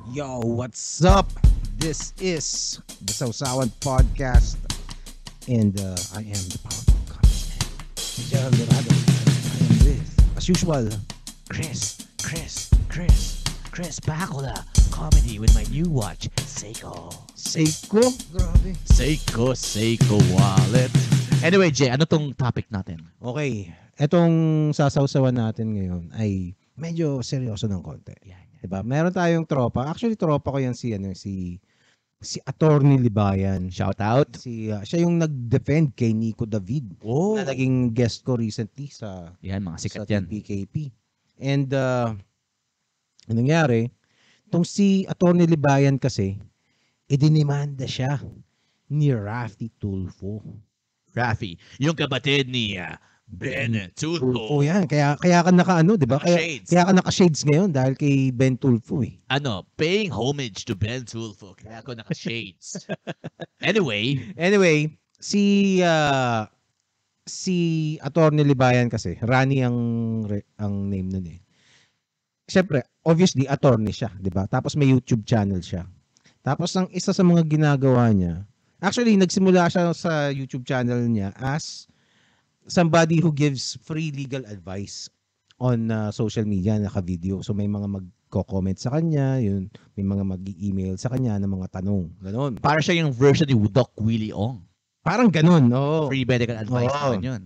Yo, what's up? This is the Sausawan Podcast, and I am the powerful congressman, Gerald Dorado. I am with, as usual, Chris Bakula, comedy with my new watch, Seiko. Seiko. Grabe. Seiko wallet. Anyway, Jay, ano tong topic natin? Okay, etong sasawsawan natin ngayon ay medyo seryoso ng konti. Yan. Diba? Meron tayong tropa. Actually, tropa ko yan si Attorney Libayan. Shout out. Siya yung nag-defend kay Nico David. Oh. Na naging guest ko recently sa Yan, mga sikat sa yan. TPKP. And anong nangyari? Itong si Attorney Libayan kasi, idinimanda siya ni Raffy Tulfo. Raffy, yung kapatid ni Ben Tulfo. Oh, yan. Kaya ka naka-ano, di ba? Naka-shades. Kaya ka naka-shades ngayon dahil kay Ben Tulfo eh. Paying homage to Ben Tulfo. Kaya ako naka-shades. Anyway, si Attorney Libayan kasi, Rani ang name nun eh. Siyempre, obviously, attorney siya, di ba? Tapos may YouTube channel siya. Tapos ang isa sa mga ginagawa niya, actually, nagsimula siya sa YouTube channel niya as somebody who gives free legal advice on social media, naka-video. So may mga magko-comment sa kanya, yun, may mga mag-email sa kanya ng mga tanong. Ganon. para siya yung version ni Doc Willie Ong. Parang ganon, oo. Free medical advice Oo. naman yun.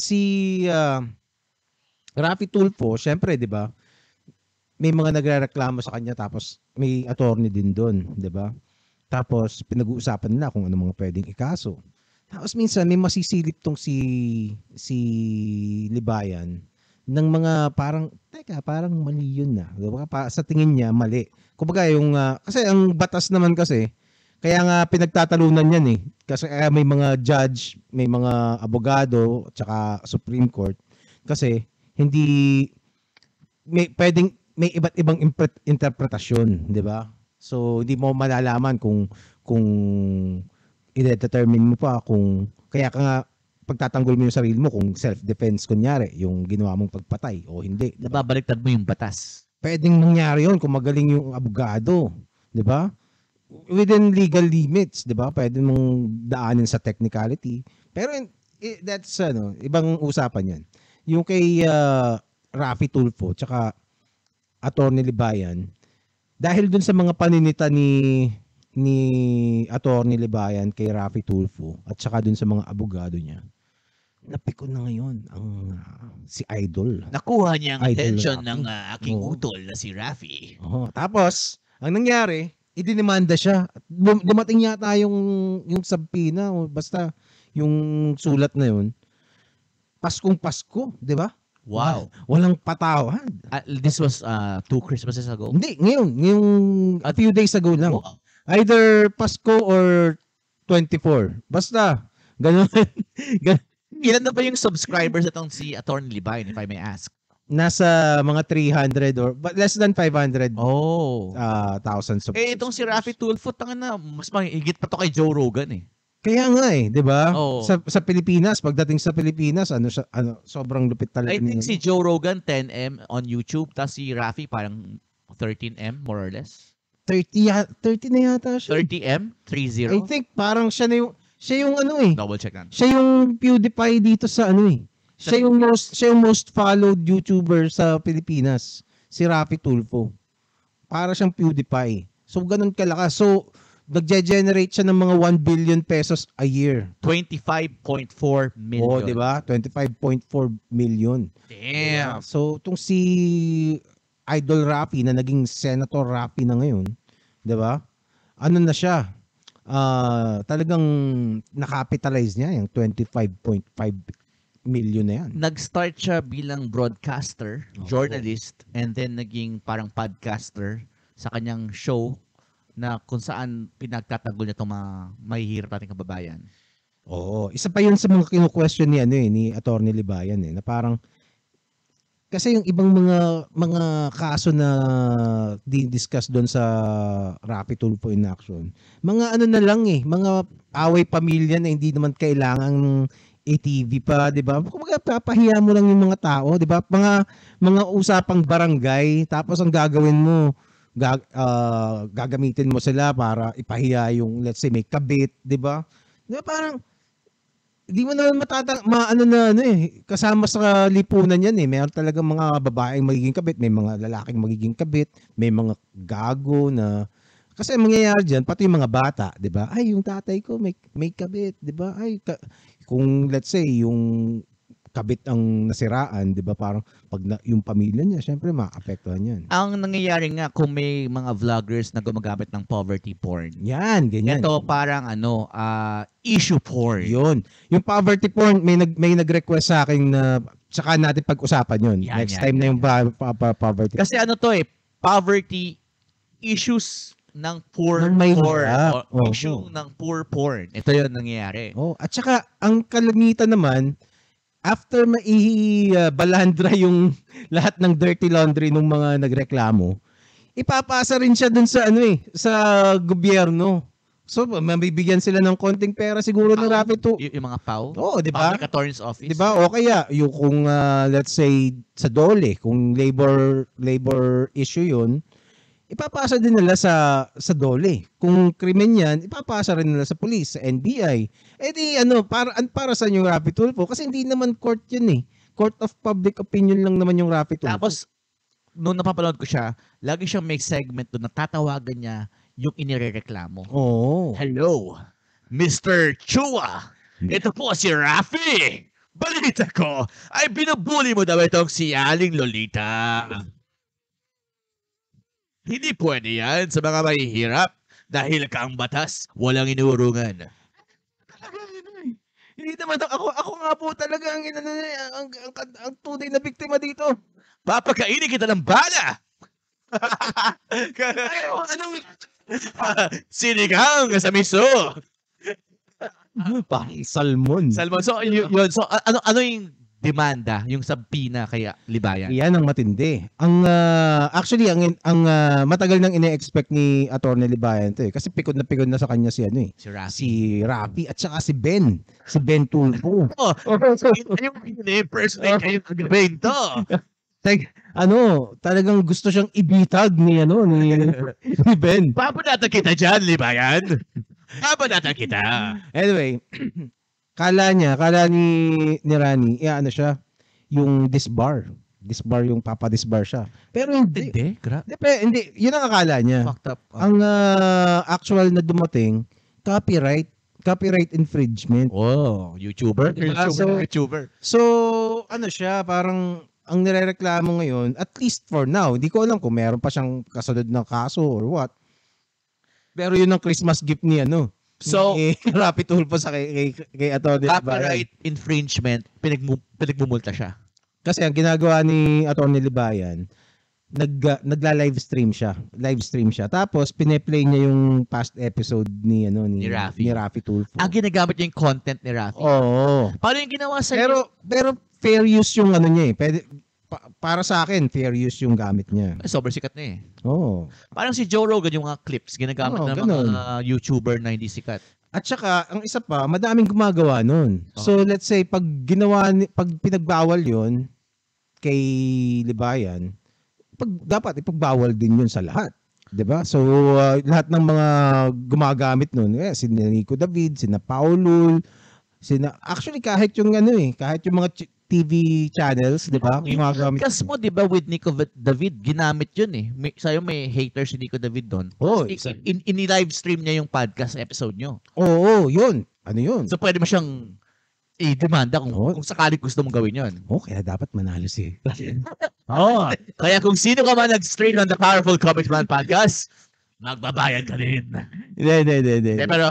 Si Raffy Tulfo, syempre, di ba? May mga nagrereklamo sa kanya tapos may attorney din doon, di ba? Tapos pinag-uusapan nila kung ano mga pwedeng ikaso. Tapos minsan may masisilip tong si Libayan ng mga parang mali yun na. Diba? Sa tingin niya mali. Kumbaga yung kasi ang batas naman kasi kaya nga pinagtatalunan yan eh. Kasi may mga judge, may mga abogado, tsaka Supreme Court kasi hindi may iba't ibang interpretasyon, 'di ba? So hindi mo malalaman kung i-determine mo pa kung kaya ka nga pagtatanggol mo yung sarili mo kung self-defense kunyari yung ginawa mong pagpatay o hindi. Diba? Nababaliktad mo yung batas. Pwedeng mangyari yun kung magaling yung abogado, 'di ba? Within legal limits, 'di ba? Pwede mong daanin sa technicality. Pero that's ibang usapan 'yan. Yung kay Raffy Tulfo tsaka Attorney Libayan, dahil dun sa mga paninita ni Attorney Libayan kay Raffy Tulfo at saka dun sa mga abogado niya, napikon na ngayon ang si Idol. Nakuha niya ang Idol attention Raffy. ng aking Oo. utol na si Raffy. Tapos, ang nangyari, idinimanda siya. Dumating yata yung subpoena, o basta yung sulat na yun. Paskong Pasko, di ba? Wow. Walang patawad. This was 2 Christmases ago. Hindi, ngayong a few days ago lang. Wow. Either Pasko or 24. Basta, ganun. Ilan na ba yung subscribers itong si Attorney Libayan, if I may ask? Nasa mga 300 or but less than 500 Oh. thousand subscribers. Itong si Raffy Tulfo, mas mahigit pa to kay Joe Rogan eh. Kaya nga 'di ba? Oo. Sa Pilipinas, pagdating sa Pilipinas, sobrang lupit talaga. I think si Joe Rogan 10M on YouTube, tapos si Raffy parang 13M more or less. 30 na yata siya. 30M? 30? I think parang siya yung Double check na. Siya yung PewDiePie dito sa Siya yung most followed YouTuber sa Pilipinas, si Raffy Tulfo. Para siyang PewDiePie. So ganun kalakas. So nagge-generate siya ng mga 1 billion pesos a year. 25.4 million. Oh, 'di ba? 25.4 million. Damn. So itong si Idol Raffy na naging Senator Raffy na ngayon, 'di ba? Ano na siya? Talagang nakapitalize niya yung 25.5 million na yan. Nag-start siya bilang broadcaster, journalist, and then naging parang podcaster sa kanyang show na kung saan pinagtatanggol niya itong mga mahihirap nating kababayan. Oo, isa pa yun sa mga kinu-question ni Attorney Libayan na parang kasi yung ibang mga kaso na di-discuss doon sa Raffy Tulfo in action, mga na lang mga away pamilya na hindi naman kailangang ATV pa, 'di ba? Kumbaga papahiya mo lang yung mga tao, 'di ba? Mga usapang barangay, tapos ang gagawin mo gagamitin mo sila para ipahiya yung, let's say, may kabit, di ba? Di ba parang, di mo naman maano na ano eh, kasama sa lipunan yan eh. Mayroon talagang mga babaeng magiging kabit, may mga lalaking magiging kabit, may mga gago na, kasi ang mangyayari dyan, pati yung mga bata, di ba? Ay, yung tatay ko may kabit, di ba? Ay, kung let's say, yung kabit ang nasiraan, 'di ba? Parang pag yung pamilya niya, syempre maapektuhan 'yan. Ang nangyayari nga kung may mga vloggers na gumagamit ng poverty porn. Yan, ganyan. Ito parang issue porn. 'Yun. Yung poverty porn, may nag-request sa akin na saka natin pag-usapan 'yun. Next time na yung poverty. Kasi poverty issues ng poor Ng may porn. hirap. Issue ng poor porn. Ito 'yung nangyayari. At saka ang kalimitan naman, after balandra yung lahat ng dirty laundry ng mga nagreklamo, ipapasa rin siya dun sa sa gobyerno. So mabibigyan sila ng konting pera siguro ng rapid to. Yung mga PAO? Oo, di ba? Public Attorney's Office. Di ba? O kaya yung kung let's say sa DOLE, kung labor issue 'yun, ipapasa din nila sa DOLE. Kung krimen yan, ipapasa rin nila sa police, sa NBI. Eh di para sa yung Rapi Tulfo kasi hindi naman court yun eh. Court of public opinion lang naman yung Rapi Tulfo. Tapos nung napapanood ko siya, lagi siyang may segment doon na tatawagan niya yung inirereklamo. Oo. Hello, Mr. Chua. Ito po si Rafi. Balita ko ay binubuli mo daw itong si Aling Lolita. Hindi pwede yan sa mga mahihirap dahil kaang batas, walang inuurungan. Hindi naman ako nga po talaga ang tunay na biktima dito. Papakainin kita ng bala! Sinigang sa miso! Salmon. So, yun. So, ano yung demanda, yung sabpina kaya Libayan? Yan ang matindi. Actually ang matagal nang ine-expect ni Atty. Libayan to eh. Kasi pikod na sa kanya si Si Rafi at saka si Ben Tulfo. Yung impersonate kayo kagabayin to. Talagang gusto siyang ibitag ni Ben. Papanatan kita dyan, Libayan. Papanatan kita. Anyway, kala ni Rani, siya, yung disbar, yung papadisbar siya. Pero hindi. Hindi, yun ang akala niya. Fucked up. Ang actual na dumating, copyright infringement. Oh, YouTuber. Diba? YouTuber. So, siya, parang ang nirereklamo ngayon, at least for now, hindi ko alam kung meron pa siyang kasunod na kaso or what. Pero yun ang Christmas gift ni So, Rapi Tulfo sa kay Atty. Copyright infringement, pinagmumulta siya. Kasi ang ginagawa ni Atty. Libayan, nagla-live stream siya. Tapos pine-play niya yung past episode ni Rapi Tulfo. Ginagamit niya yung content ni Rafi. Oo. Paano yung ginawa sa Pero fair use yung niya eh. Para sa akin, fair use yung gamit niya. Sobrang sikat na eh. Oo. Parang si Joe Rogan yung mga clips ginagamit ng mga YouTuber na hindi sikat. At saka, ang isa pa, madaming gumagawa nun. So, let's say, pag pinagbawal yon kay Libayan, dapat ipagbawal din yun sa lahat. 'Di ba? So, lahat ng mga gumagamit nun, si Nico David, sina Paulul, actually, kahit yung kahit yung mga TV channels, 'di ba? Gumagamit. Kasi mo 'di ba with Nico David, ginamit 'yun eh. Sayo may hater si Nico David doon. Oh, in-live stream niya yung podcast episode nyo. Oo, 'yun. Ano 'yun? So pwede mo siyang i-demanda kung sakali gusto mong gawin 'yon. Kaya dapat manalo si. Kaya kung sino ka man nag-stream on the Powerful Comics Man podcast, magbabayad ka din. Hindi. Pero,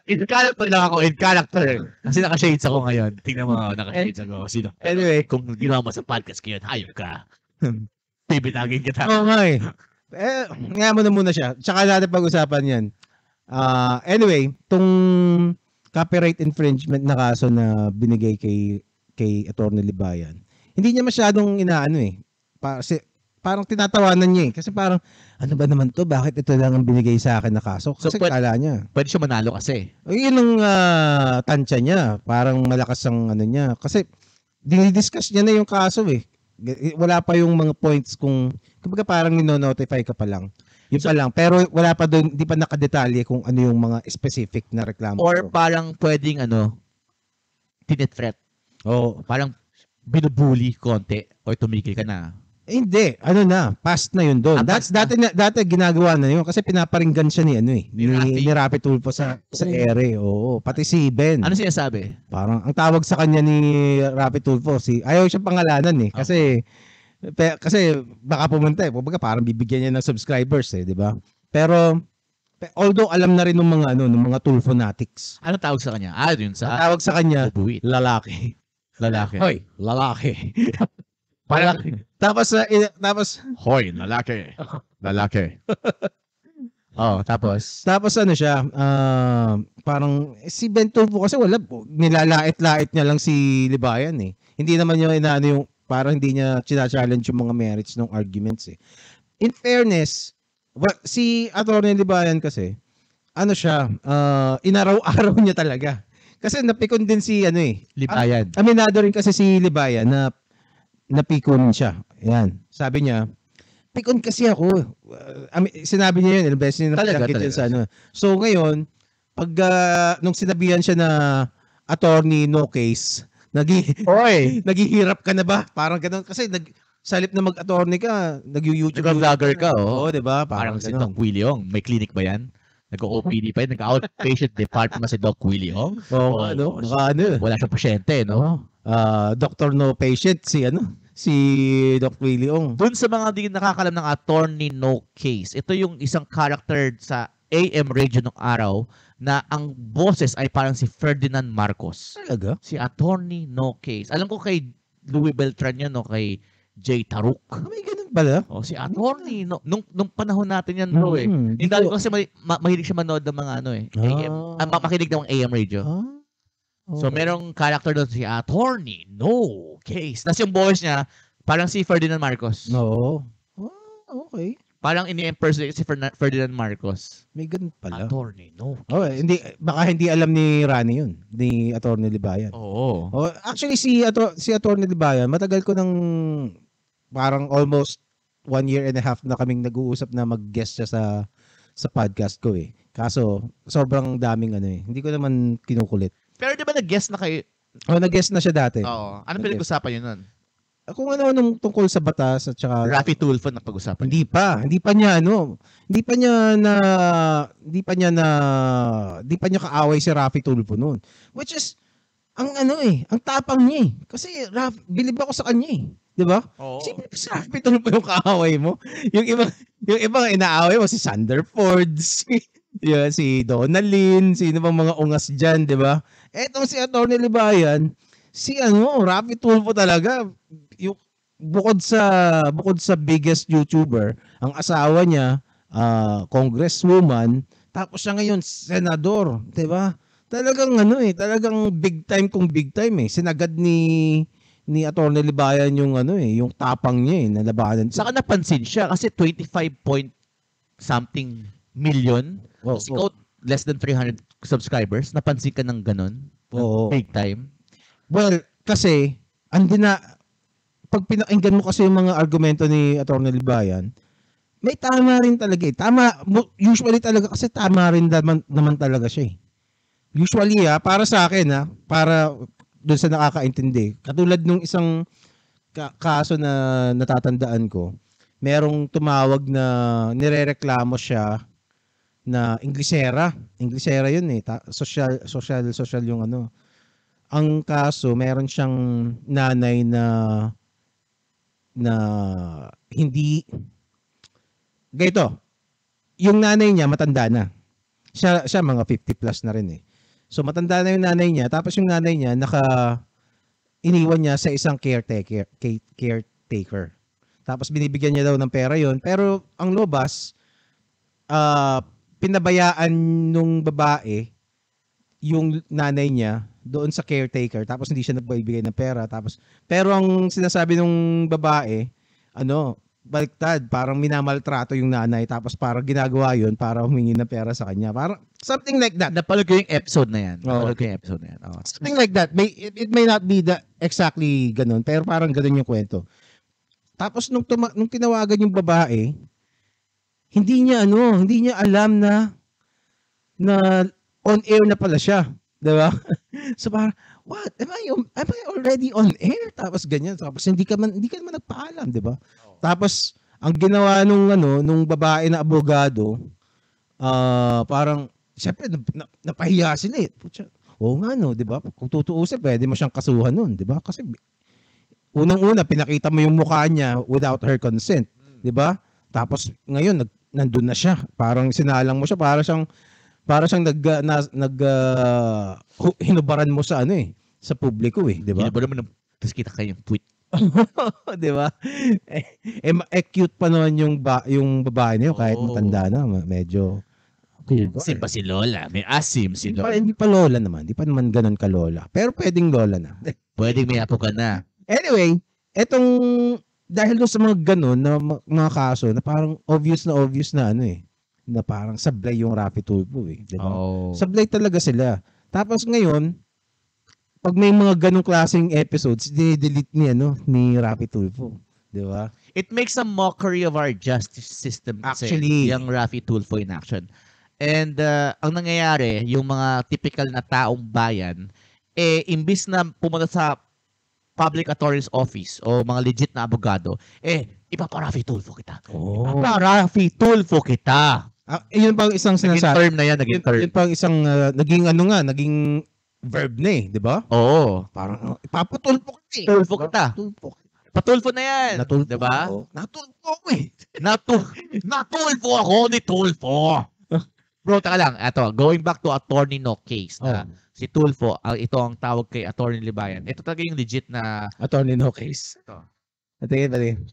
in character lang ako, in character. Kasi naka-shades ako ngayon. Tingnan mo, naka-shades ako. Sino? Anyway, kung ginawa mo sa podcast ngayon, hayop ka. Bibitagin kita. Nga nga mo na muna siya. Tsaka natin pag-usapan yan. Anyway, tong copyright infringement na kaso na binigay kay Atty. Libayan, hindi niya masyadong inaano eh. Parang tinatawanan niya eh. Kasi parang, ano ba naman to? Bakit ito lang ang binigay sa akin na kaso? Kasi kala niya. Pwede siya manalo kasi. Yun ang tansya niya. Parang malakas ang niya. Kasi dinidiscuss niya na yung kaso eh. Wala pa yung mga points kung kumbaga parang nino-notify ka pa lang. Yun pa lang. Pero wala pa doon, hindi pa nakadetalye kung ano yung mga specific na reklamo. Or parang pwedeng tinitreat. Oo. Parang binubuli konti or tumigil ka na. Hindi, past na yun doon. Dati ginagawa na yun kasi pinaparinggan siya ni Rafi Tulfo sa ere. Oo, pati si Ben. Ano sinasabi? Parang ang tawag sa kanya ni Rafi Tulfo, ayaw siya pangalanan kasi baka pumunta kumbaga parang bibigyan niya ng subscribers di ba? Pero although alam na rin ng mga ng mga Tulfonatics. Ano tawag sa kanya? Yun sa ang tawag sa kanya, bubuwit. Lalaki. Hoy, lalaki. parang tapos hoy, lalaki. Tapos siya, parang si Ben Tulfo kasi nilalait-lait niya lang si Libayan Hindi naman niya yung parang hindi niya challenge yung mga merits ng arguments In fairness, si Atty. Libayan kasi, siya, inaraw-araw niya talaga. Kasi napikon din si Libayan. Aminado rin kasi si Libayan na napikon siya. Yan. Sabi niya, pikon kasi ako. Sinabi niya yun, ilang beses niya nakalagit yun sa So ngayon, pag nung sinabihan siya na attorney no case, naghihirap ka na ba? Parang gano'n. Kasi sa halip na mag-attorney ka, nag-YouTube. Nag-vlogger ka, Oo, diba? Parang si Doc Willie Ong. May clinic ba yan? Nag-OPD pa yun. Nag-outpatient department na si Doc Willie Ong. Wala siyang pasyente, no? Doctor no patient, si Doc Willie Ong. Doon sa mga di nakakalam ng attorney no case, ito yung isang character sa AM radio ng araw na ang boses ay parang si Ferdinand Marcos. Talaga? Si attorney no case. Alam ko kay Louis Beltran yun, kay Jay Taruk. May ganun pala? Si attorney no. Nung panahon natin yan, bro Hindi ko kasi mahilig siya manood ng mga AM. Makinig ng AM radio. So, merong character doon si attorney, no case. Tapos yung voice niya, parang si Ferdinand Marcos. No. Okay. Parang ini-impersonate si Ferdinand Marcos. May ganun pala. Attorney, no case. Baka hindi alam ni Rani yun, ni Attorney Libayan. Oo. Actually, si Attorney Libayan, matagal ko nang parang almost 1 year and a half na kaming nag-uusap na mag-guest siya sa podcast ko Kaso, sobrang daming hindi ko naman kinukulit. Pero di ba nag-guest na kayo? Nag-guest na siya dati. Oo. Ano pinag-usapan yun nun? Kung anong tungkol sa batas at saka Rafi Tulfo na pag-usapan. Hindi pa niya kaaway si Rafi Tulfo noon. Which is ang tapang niya Kasi bilib ako sa kanya 'di ba? Si Rafi Tulfo yung kaaway mo. Yung iba inaaway mo si Sander Ford, si Donalyn, sino bang mga ungas diyan, 'di ba? Etong si Atty. Libayan, si Rafi Tulfo talaga, yung bukod sa biggest YouTuber, ang asawa niya congresswoman, tapos siya ngayon senador, 'di ba? Talagang talagang big time Sinagad ni Atty. Libayan yung yung tapang niya na labanan. Saka napansin siya kasi 25 point something million. Ikaw, less than 300 subscribers. Napansin ka ng ganun? Big time? Well, kasi, pag pinakinggan mo kasi yung mga argumento ni Atty. Libayan, may tama rin talaga usually talaga kasi tama rin naman talaga siya Usually para sa akin para doon sa nakakaintindi. Katulad nung isang kaso na natatandaan ko, merong tumawag na nirereklamo siya na Inglesera. Inglesera yun social yung Ang kaso, meron siyang nanay na hindi ganito. Yung nanay niya matanda na. Siya mga 50 plus na rin So matanda na yung nanay niya, tapos yung nanay niya iniwan niya sa isang caretaker. Tapos binibigyan niya daw ng pera yon, pero ang lobas pinabayaan nung babae yung nanay niya doon sa caretaker, tapos hindi siya nagbibigay ng pera, pero ang sinasabi nung babae baliktad, parang minamaltrato yung nanay, tapos parang ginagawa yun para humingi ng pera sa kanya. Parang something like that. Napanood ko yung episode na yan. Something like that. It may not be exactly ganun, pero parang ganun yung kwento. Tapos nung tinawagan yung babae, hindi niya alam na on air na pala siya, 'di ba? So parang, what? Am I already on air? Tapos ganyan. Tapos hindi ka naman nagpaalam, 'di ba? Tapos ang ginawa nung babae na abogado, parang syempre napahiya sila eh. Putya, oo nga no, 'di ba? Kung tutuusin, pwede mo siyang kasuhan noon, 'di ba? Kasi unang-una pinakita mo yung mukha niya without her consent, 'di ba? Tapos ngayon nandun na siya. Parang sinalang mo siya, para siyang hinubaran mo sa sa publiko eh, 'di ba? Hindi ba naman, tapos kita kayong tweet. 'Di ba? Cute pa naman yung babae na yun kahit Oo. matanda na, medyo Asim pa si Lola. May asim si Lola. hindi pa lola naman. Hindi pa naman ganun ka lola. Pero pwedeng lola na. Pwedeng may apo ka na. Anyway, dahil doon sa mga ganun na mga kaso na parang obvious na na parang sablay yung Raffy Tulfo eh, 'di ba? Oh. Sablay talaga sila. Tapos ngayon, pag may mga ganung klaseng episodes, delete ni Raffy Tulfo, 'di ba? It makes a mockery of our justice system kasi, Actually. yung Raffy Tulfo in action. And ang nangyayari, yung mga typical na taong bayan, imbis na pumunta sa public attorney's office o mga legit na abogado, ipapa-Raffy Tulfo kita. Oh. Ipapa-Raffy Tulfo kita. Yun pa ang isang Naging sinasabi. term na yan, naging term. Yun pa ang isang naging verb na eh, 'di ba? Oo. Parang ipapatulfo kita. Tulfo kita. Tulfo. Patulfo na yan. Natulfo. Diba? ako. Natulfo ako eh. Natulfo ako ni Tulfo. Bro, taka lang. Ito, going back to Attorney No case. Si Tulfo, ito ang tawag kay Attorney Libayan. Ito talaga yung legit na... Attorney No case. Ito. Tingin.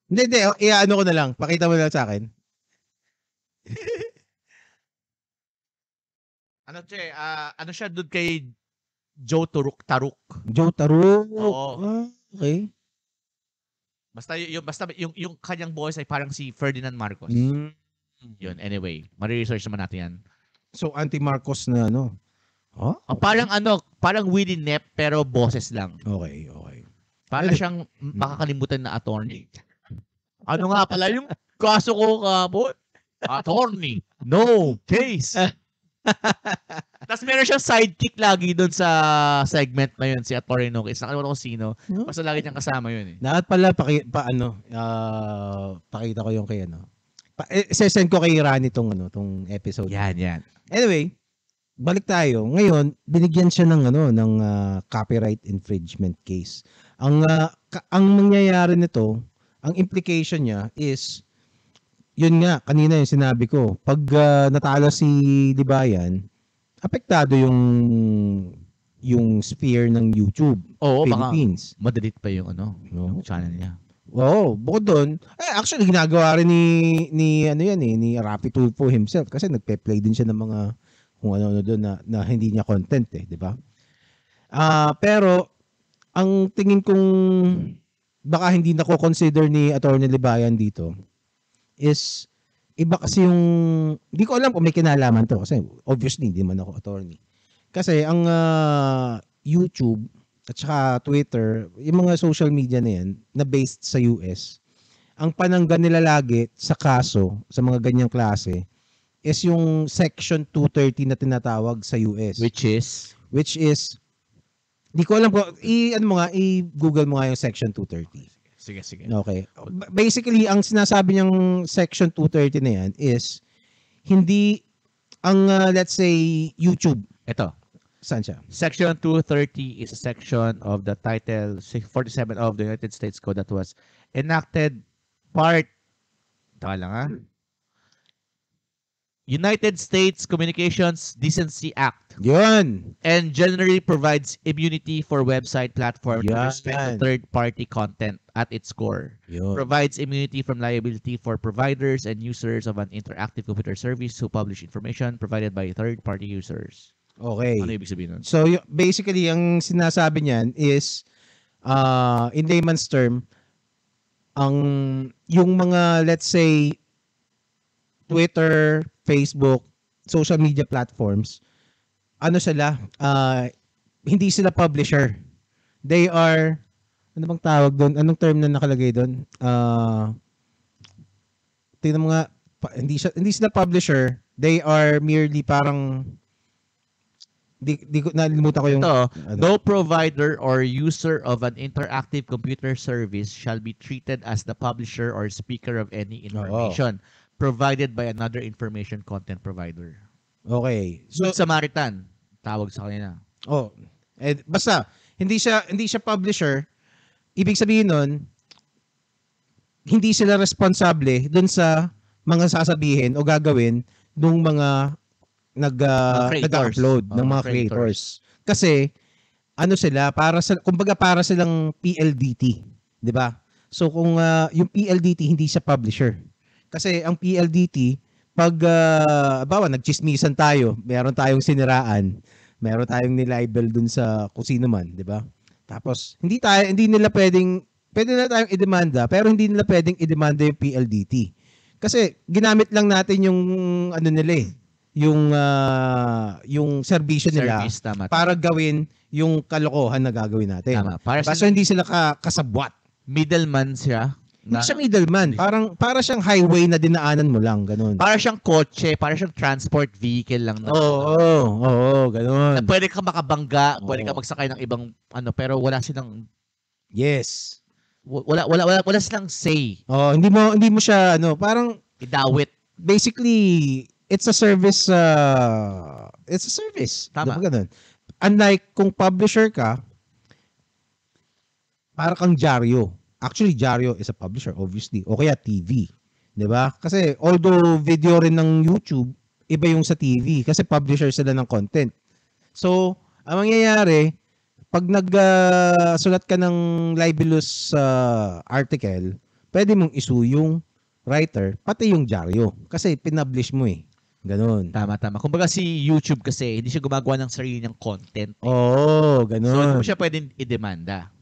Hindi. Ano ko na lang. Pakita mo na lang sa akin. Ano siya doon kay Joe Taruk. Joe Taruk. Oo. Okay. Basta yung kanyang boss ay parang si Ferdinand Marcos. Yun, anyway. Mariresearch naman natin yan. So, anti-Marcos na Oh? Parang Willie Nep pero boses lang. Okay. Para siyang makakalimutan na attorney. Ano nga pala yung kaso ko kapon? Attorney. No case. Tapos meron siyang sidekick lagi doon sa segment na yun, si Attorney No case. Nakalimutan ko sino. Basta lagi niyang kasama yun eh. Dapat pala pakita ko yung kay sesend ko kay Rani tong episode. Yan. Anyway, balik tayo. Ngayon, binigyan siya ng copyright infringement case. Ang mangyayari nito, ang implication niya is yun nga kanina yung sinabi ko. Pag natalo si Libayan, apektado yung sphere ng YouTube Philippines. Baka madalit pa yung yung channel niya. Oo, bukod doon, actually ginagawa rin ni Raffy Tulfo himself kasi nagpe-play din siya ng mga kung ano doon na hindi niya content eh, 'di ba? Pero ang tingin kong baka hindi na ko consider ni Attorney Libayan dito is iba kasi yung hindi ko alam kung may kinalaman to kasi obviously hindi man ako attorney. Kasi ang YouTube at saka Twitter, yung mga social media na yan, na based sa US, ang pananggan nila lagi sa kaso, sa mga ganyang klase, is yung Section 230 na tinatawag sa US. Which is, di ko alam po, i-google mo nga yung Section 230. Sige. Okay. Basically, ang sinasabi niyang Section 230 na yan is, hindi, let's say, YouTube. Ito. Saan siya? Section 230 is a section of the Title 47 of the United States Code that was enacted United States Communications Decency Act. Yun. And generally provides immunity for website platforms with respect to third-party content at its core. Yun. Provides immunity from liability for providers and users of an interactive computer service who publish information provided by third-party users. Okay. Ano ibig sabihin nun? So, basically, ang sinasabi niyan is, in layman's term, yung mga, let's say, Twitter, Facebook, social media platforms, hindi sila publisher. They are ano bang tawag doon? Anong term na nakalagay doon? Tingnan mo nga, hindi sila publisher. They are merely parang di ko nalimutan ko yung Ito, ano. no provider or user of an interactive computer service shall be treated as the publisher or speaker of any information provided by another information content provider. Okay. So Good Samaritan, tawag sa kanila. basta hindi siya publisher. Ibig sabihin nun, hindi sila responsable dun sa mga sasabihin o gagawin ng mga nag-upload ng mga creators. Kasi ano sila, kumbaga para silang PLDT, 'di ba? So kung yung PLDT hindi siya publisher. Kasi ang PLDT pag bawa nagchismisan tayo, meron tayong siniraan, meron tayong nilibel dun sa kung sino man, 'di ba? Tapos hindi nila pwede na tayong idemanda, pero hindi nila pwedeng idemanda yung PLDT. Kasi ginamit lang natin yung ano nila yung serbisyo nila Service, tama. para gawin yung kalokohan na gagawin natin. Tama. Para Kaso hindi sila kasabwat. middleman siya. Hindi siya middleman. Para siyang highway na dinaanan mo lang, ganun. Para siyang kotse, para siyang transport vehicle lang. Oo, ganun. Na pwede ka makabangga, pwede ka magsakay ng ibang pero wala silang Yes. wala silang say. Hindi mo siya parang Idawit. basically it's a service. Tama. Diba ganun? Unlike kung publisher ka, para kang dyaryo. Actually, dyaryo is a publisher, obviously. O kaya TV. Diba? Kasi although video rin ng YouTube, iba yung sa TV. Kasi publisher sila ng content. So, ang mangyayari, pag nagsulat ka ng libelous article, pwede mong isue yung writer, pati yung dyaryo. Kasi pinublish mo Ganon. Tama. Kumbaga si YouTube kasi, hindi siya gumagawa ng sarili niyang content. Ganon. So, hindi mo siya pwedeng idemanda.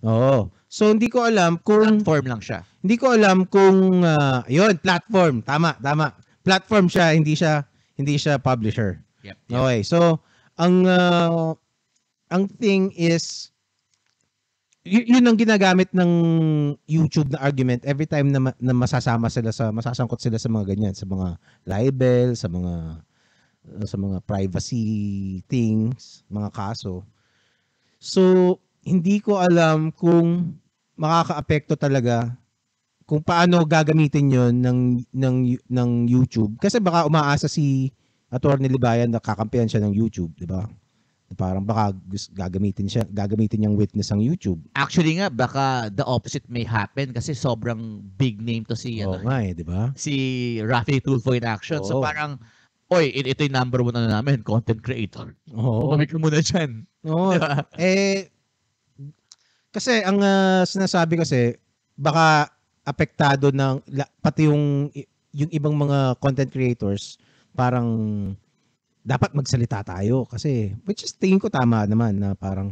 So, hindi ko alam kung... Platform lang siya. Hindi ko alam kung... yun, platform. Tama. Platform siya, hindi siya publisher. Yep. Okay, so, ang thing is, yun ang ginagamit ng YouTube na argument every time na masasangkot sila sa mga ganyan, sa mga libel, sa mga privacy things, mga kaso. So, hindi ko alam kung makakaapekto talaga kung paano gagamitin yon ng YouTube. Kasi baka umaasa si Atty. Libayan na kakampihan siya ng YouTube, di ba? Parang baka gagamitin niyang witness ang YouTube. Actually nga, baka the opposite may happen kasi sobrang big name to si di ba? Si Rafi Tulfo in action. So parang, ito yung number 1 namin, content creator. Pumamik ka muna dyan. Diba? Kasi ang sinasabi kasi, baka apektado ng pati yung ibang mga content creators, parang dapat magsalita tayo kasi which is tingin ko tama naman na parang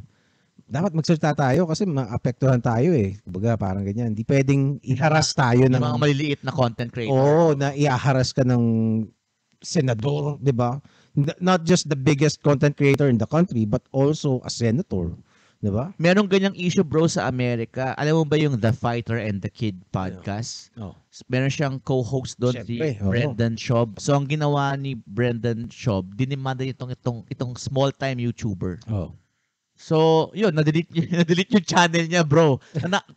dapat magsalita tayo kasi maapektuhan tayo Kumbaga parang ganyan. Hindi pwedeng i-harass tayo ng mga maliliit na content creator. Na i-harass ka ng senador, 'di ba? Not just the biggest content creator in the country but also a senator. Diba? Merong ganyang issue bro sa Amerika. Alam mo ba yung The Fighter and the Kid podcast? Meron siyang co-host doon, si Brendan Schaub. So ang ginawa ni Brendan Schaub, dinimanda itong small-time YouTuber. So, yun, na-delete yung channel niya, bro.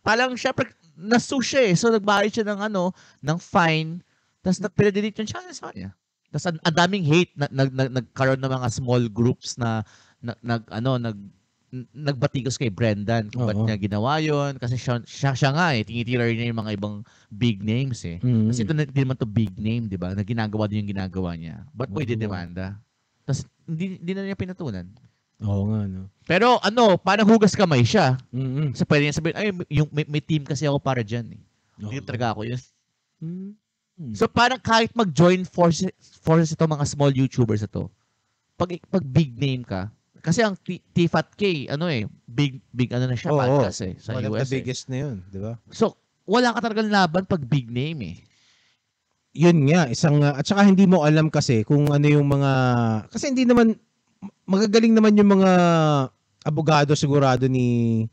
Palang syempre nasu siya So nagbayad siya ng fine. Tapos pina-delete yung channel sa kanya. Tapos ang daming hate nagkaroon ng mga small groups na nagbatikos kay Brendan kung ba't niya ginawa yun. Kasi siya nga tinitira niya yung mga ibang big names Kasi ito hindi naman to big name, di ba? Na ginagawa din yung ginagawa niya. Ba't mo i-demanda? Tapos hindi na niya pinatunan. Oo nga, no? Pero parang hugas kamay siya. So pwede niya sabihin, may team kasi ako para dyan Hindi talaga ako yun. So parang kahit mag-join forces ito mga small YouTubers ito, pag big name ka, kasi ang T-Fat K, big na siya podcast sa one US. One of the biggest na yun, di ba? So, wala ka talagang laban pag big name Yun nga, at saka hindi mo alam kasi kung ano yung mga, kasi hindi naman, magagaling naman yung mga abogado sigurado ni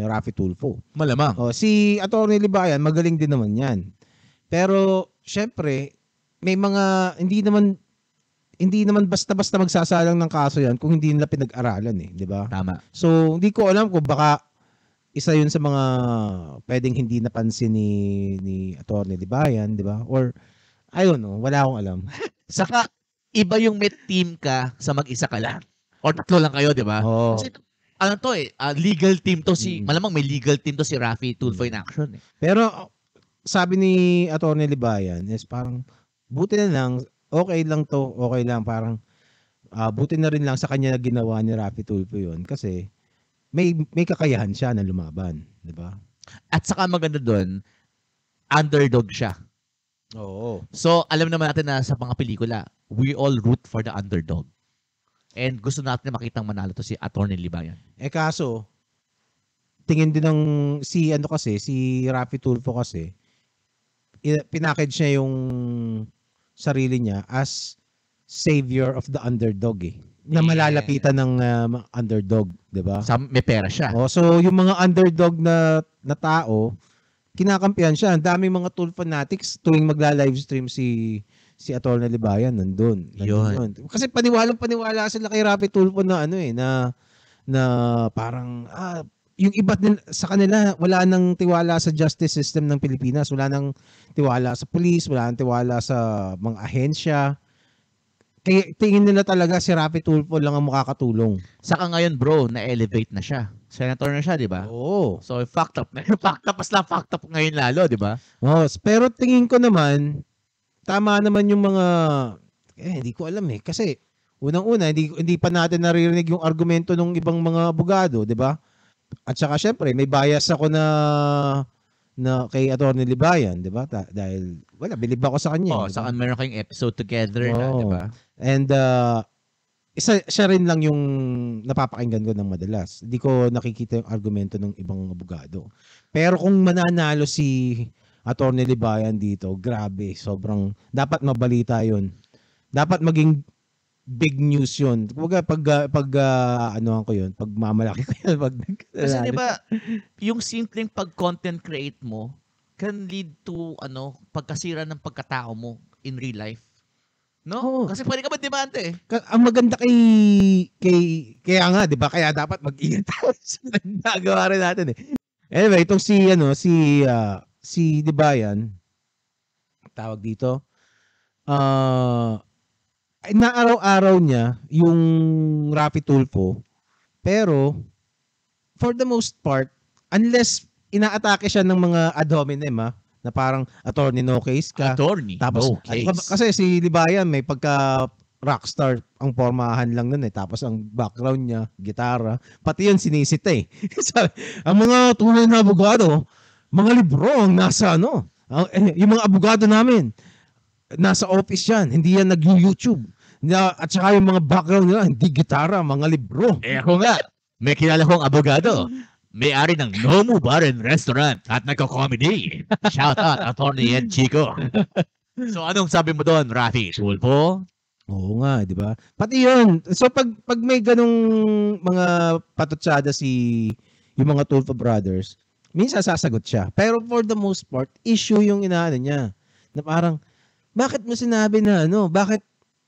Raffy Tulfo. Malamang. Si Atty. Libayan, magaling din naman 'yan. Pero syempre, may mga hindi naman basta-basta magsasalang ng kaso 'yan kung hindi nila pinag-aralan di ba? Tama. So, hindi ko alam kung baka isa 'yun sa mga pwedeng hindi napansin ni Atty. Libayan, di ba? Or I don't know, wala akong alam. Saka iba yung may team ka sa mag-isa ka lang. Or tatlo lang kayo, di ba? Oo. Kasi legal team to malamang may legal team to si Raffy Tulfo in action. Pero sabi ni Atty. Libayan is parang buti na lang, okay lang parang buti na rin lang sa kanya na ginawa ni Raffy Tulfo 'yun kasi may kakayahan siya na lumaban, 'di ba? At saka maganda doon, underdog siya. Oo. So, alam naman natin na sa mga pelikula, we all root for the underdog. And gusto natin na makitang manalo to si Atty. Libayan. Kaso tingin din ng si Raffy Tulfo kasi pinackage niya yung sarili niya as savior of the underdog na malalapitan ng underdog, 'di ba? May pera siya. So yung mga underdog na tao, kinakampihan siya. Ang daming mga Tulfo fanatics tuwing magla-livestream si Atty. Libayan nandun. Kasi paniwala sila kay Raffy Tulfo na na parang yung iba sa kanila wala nang tiwala sa justice system ng Pilipinas, wala nang tiwala sa police, wala nang tiwala sa mga ahensya. Kaya tingin nila talaga si Raffy Tulfo lang ang makakatulong. Saka ngayon bro, na-elevate na siya. Senator na siya, di ba? Oo. So fucked up na. Fucked up ngayon lalo, di ba? Pero tingin ko naman, tama naman yung mga, hindi ko alam kasi unang-una, hindi pa natin naririnig yung argumento ng ibang mga abogado, di ba? At saka syempre, may bias ako na kay Atty. Libayan, di ba? Dahil, bilib ako sa kanya. Saka meron kayong episode together na, di ba? And, siya rin lang yung napapakinggan ko ng madalas. Hindi ko nakikita yung argumento ng ibang abogado. Pero kung mananalo si Atty. Libayan dito, grabe, sobrang, dapat mabalita yun. Dapat maging big news yun. Kumbaga, pag mamalaki ko yun. Kasi diba, yung simpleng pag-content create mo can lead to, pagkasira ng pagkatao mo in real life. No? Kasi pwede ka mag-demande Ang maganda kaya nga, di ba? Kaya dapat mag-ingat tayo sa nagawa rin natin Anyway, itong si Libayan, tawag dito, naaraw-araw niya yung Raffy Tulfo, pero for the most part, unless inaatake siya ng mga ad hominem na parang attorney no case ka. Tapos, no case. Kasi si Libayan may pagka rockstar ang pormahan lang nun tapos ang background niya, gitara, pati yun sinisit ang mga tunay na abogado, mga libro ang nasa yung mga abogado namin, nasa office yan, hindi yan nag-YouTube. At saka yung mga background nila, hindi gitara, mga libro. Ako nga, may kilala kong abogado. May-ari ng Nomu Bar and Restaurant at nagko-comedy. Shout out, Atty. Ed Chico. So anong sabi mo doon, Raffy Tulfo? Oo nga, di ba? Pati yun. So pag may ganong mga patutsada yung mga Tulfo brothers, minsan sasagot siya. Pero for the most part, issue yung inaano niya. Na parang, bakit mo sinabi na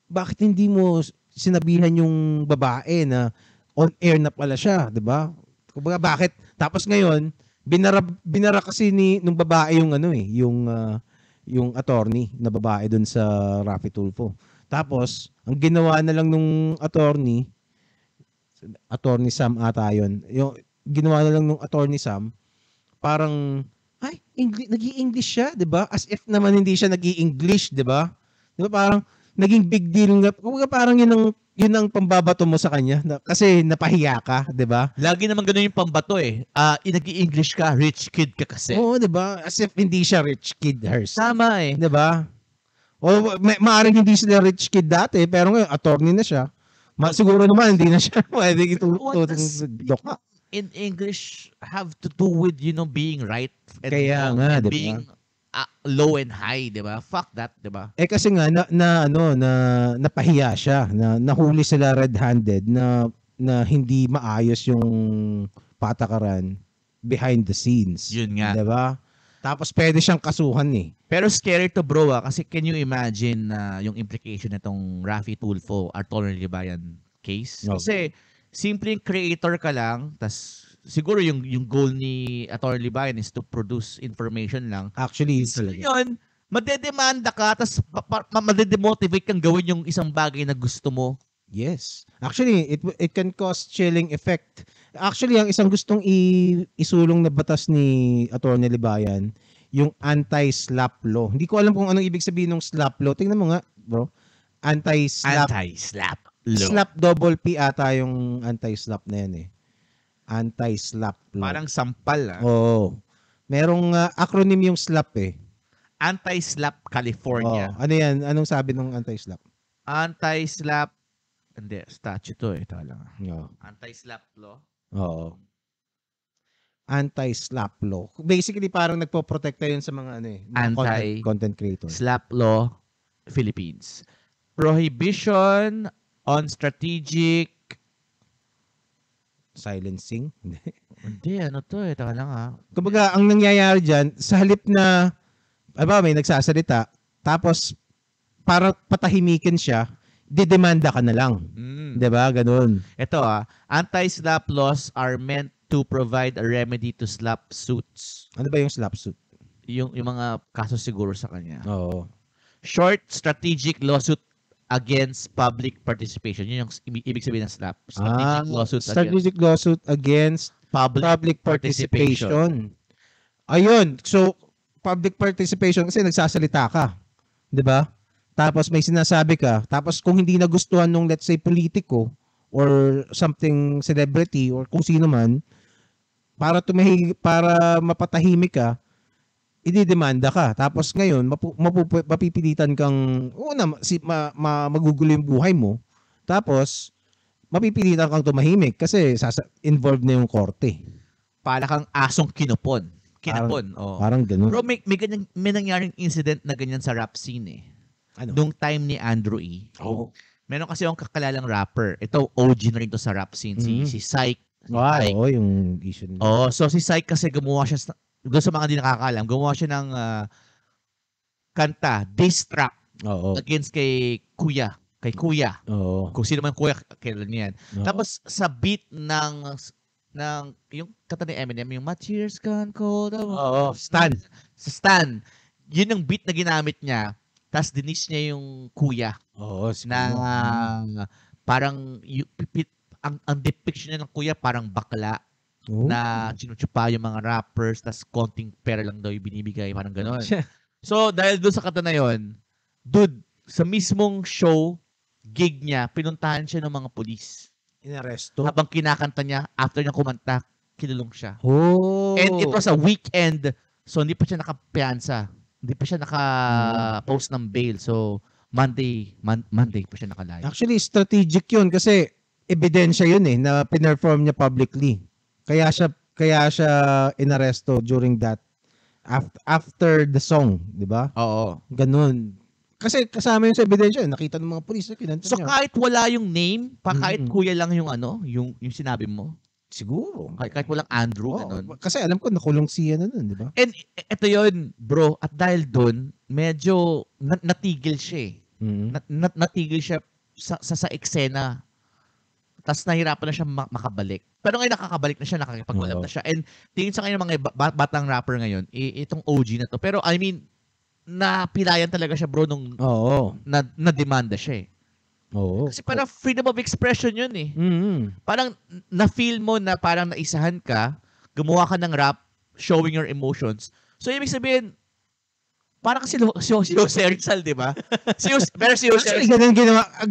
bakit hindi mo sinabihan yung babae na on air na pala siya, di ba? Kumbaga bakit? Tapos ngayon, binara kasi nung babae yung yung attorney na babae doon sa Raffy Tulfo. Tapos, ang ginawa na lang nung attorney Sam ata yun. Yung ginawa na lang nung attorney Sam, parang nag-i-English siya, 'di ba? As if naman hindi siya nag-i-English, 'di ba? 'Di ba parang naging big deal nga. Kumbaga parang yun ang pambabato mo sa kanya kasi napahiya ka, 'di ba? Lagi naman ganoon yung pambato nag-i-English ka, rich kid ka kasi. Oo, 'di ba? As if hindi siya rich kid herself. Tama 'Di ba? O maaaring hindi sila rich kid dati, pero ngayon attorney na siya. Siguro naman hindi na siya pwede doka. In English have to do with being right and kaya nga, and diba? Being low and high, 'di ba? Fuck that, 'di ba? Kasi nga napahiya siya, na nahuli sila red-handed na hindi maayos yung patakaran behind the scenes. Yun nga. Diba? Tapos pwede siyang kasuhan eh. Pero scary to bro kasi can you imagine yung implication nitong Raffy Tulfo, Atty. Libayan case? Okay. Kasi simpleng creator ka lang, tas siguro yung goal ni Atty. Libayan is to produce information lang. Actually, yun talaga. Yun, madedemanda ka, tas madedemotivate kang gawin yung isang bagay na gusto mo. Yes. Actually, it can cause chilling effect. Actually, ang isang gustong isulong na batas ni Atty. Libayan, yung anti-slap law. Hindi ko alam kung anong ibig sabihin ng slap law. Tingnan mo nga, bro. Anti-slap. Anti-slap law. Slap double P ata yung anti-slap na yan eh. Anti-slap law. Parang sampal Oo. Merong acronym yung slap eh. Anti-slap California. Ano yan? Anong sabi ng anti-slap? Anti-slap, hindi, statute to eh. Tala. Oo. Anti-slap law. Oo. Anti-slap law. Basically, parang nagpo-protekta yun sa mga mga content creators. Slap law, Philippines. Prohibition on strategic silencing. Hindi, ano to eh. Taka lang Kumbaga, ang nangyayari dyan, sa halip na, may nagsasalita, tapos, para patahimikin siya, didemanda ka na lang. Diba? Ganun. Ito anti-slap laws are meant to provide a remedy to slap suits. Ano ba yung slap suit? Yung mga kaso siguro sa kanya. Oo. Short strategic lawsuit against public participation. Yun yung ibig sabihin ng slap. Strategic lawsuit against public participation. Ayun. So, public participation kasi nagsasalita ka. 'Di ba? Tapos may sinasabi ka. Tapos kung hindi nagustuhan nung let's say politiko or something celebrity or kung sino man, para mapatahimik ka, ididemanda ka. Tapos ngayon, mapipilitan kang, magugulo yung buhay mo. Tapos, mapipilitan kang tumahimik kasi involved na yung korte. Para kang asong kinupon. Parang ganun. Bro, may nangyaring incident na ganyan sa rap scene eh. Ano? Nung time ni Andrew E. Meron kasi akong kakalalang rapper. Ito, OG na rin to sa rap scene. Si Syke. Yung issue nila. So si Syke kasi gumawa siya, doon sa mga hindi nakakaalam, gumawa siya ng kanta, diss track against kay Kuya. Kay Kuya. Kung sino man Kuya, kailan yan. Tapos sa beat ng yung kanta ni Eminem, yung My Tears Gone Cold. Stan. Sa Stan. Yun yung beat na ginamit niya. Tapos dinis niya yung Kuya. Na parang ang depiction niya ng Kuya parang bakla na sinutsupa yung mga rappers tapos konting pera lang daw yung binibigay. Parang gano'n. So dahil doon sa kanta na yun, dude, sa mismong show, gig niya, pinuntahan siya ng mga polis. Inaresto? Habang kinakanta niya, after niya kumanta, kinulong siya. Oh. And it was a weekend, so hindi pa siya nakapiyansa. Hindi pa siya naka-post ng bail. So, Monday pa siya nakalaya. Actually, strategic yun kasi ebidensya yun na pinerform niya publicly. Kaya siya inaresto during that after the song, di ba? Oo. Ganun. Kasi kasama yun sa ebidensya, nakita ng mga pulis na kinanta niya. So kahit wala yung name, kahit Kuya lang yung yung sinabi mo? Siguro. Kahit walang Andrew, ganun. Kasi alam ko nakulong siya na nun, di ba? And ito yun, bro, at dahil dun, medyo natigil siya natigil siya sa eksena. Tapos nahirapan na siya makabalik. Pero ngayon nakakabalik na siya, nakakipag-collab na siya. And tingin sa kanya mga batang rapper ngayon, itong OG na to. Pero I mean, napilayan talaga siya bro nung na-demanda siya Kasi parang freedom of expression yun Parang na-feel mo na parang naisahan ka, gumawa ka ng rap, showing your emotions. So ibig sabihin, parang si Jose Rizal, di ba? Pero si Jose Rizal...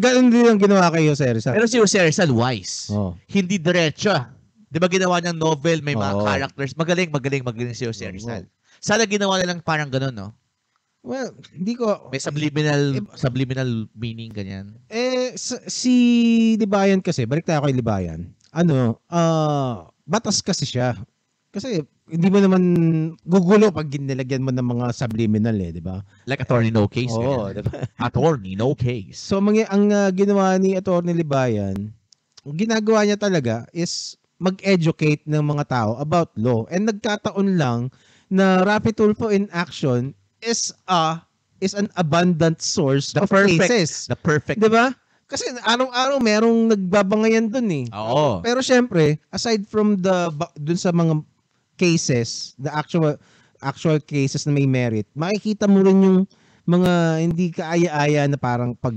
Ganun din ang ginawa kay Jose Rizal. Pero si Jose Rizal, wise. Hindi diretso. Di ba ginawa niyang novel, may mga characters. Magaling si Jose Rizal. Sana ginawa nilang parang ganun, no? Well, hindi ko... May subliminal meaning, ganyan. Si Libayan kasi, balik tayo kay Libayan. Batas kasi siya. Kasi hindi mo naman gugulo pag nilagyan mo ng mga subliminal di ba? Like Attorney No Case. Diba? Attorney No Case. So ang ginawa ni Attorney Libayan, ang ginagawa niya talaga is mag-educate ng mga tao about law. And nagkataon lang na Rapi Tulfo in action is an abundant source The of perfect. cases. The perfect. 'Di ba? Kasi araw-araw merong nagbabangayan dun eh. Oo. Pero syempre, aside from dun sa mga cases, the actual cases na may merit, makikita mo rin yung mga hindi kaaya-aya na parang pag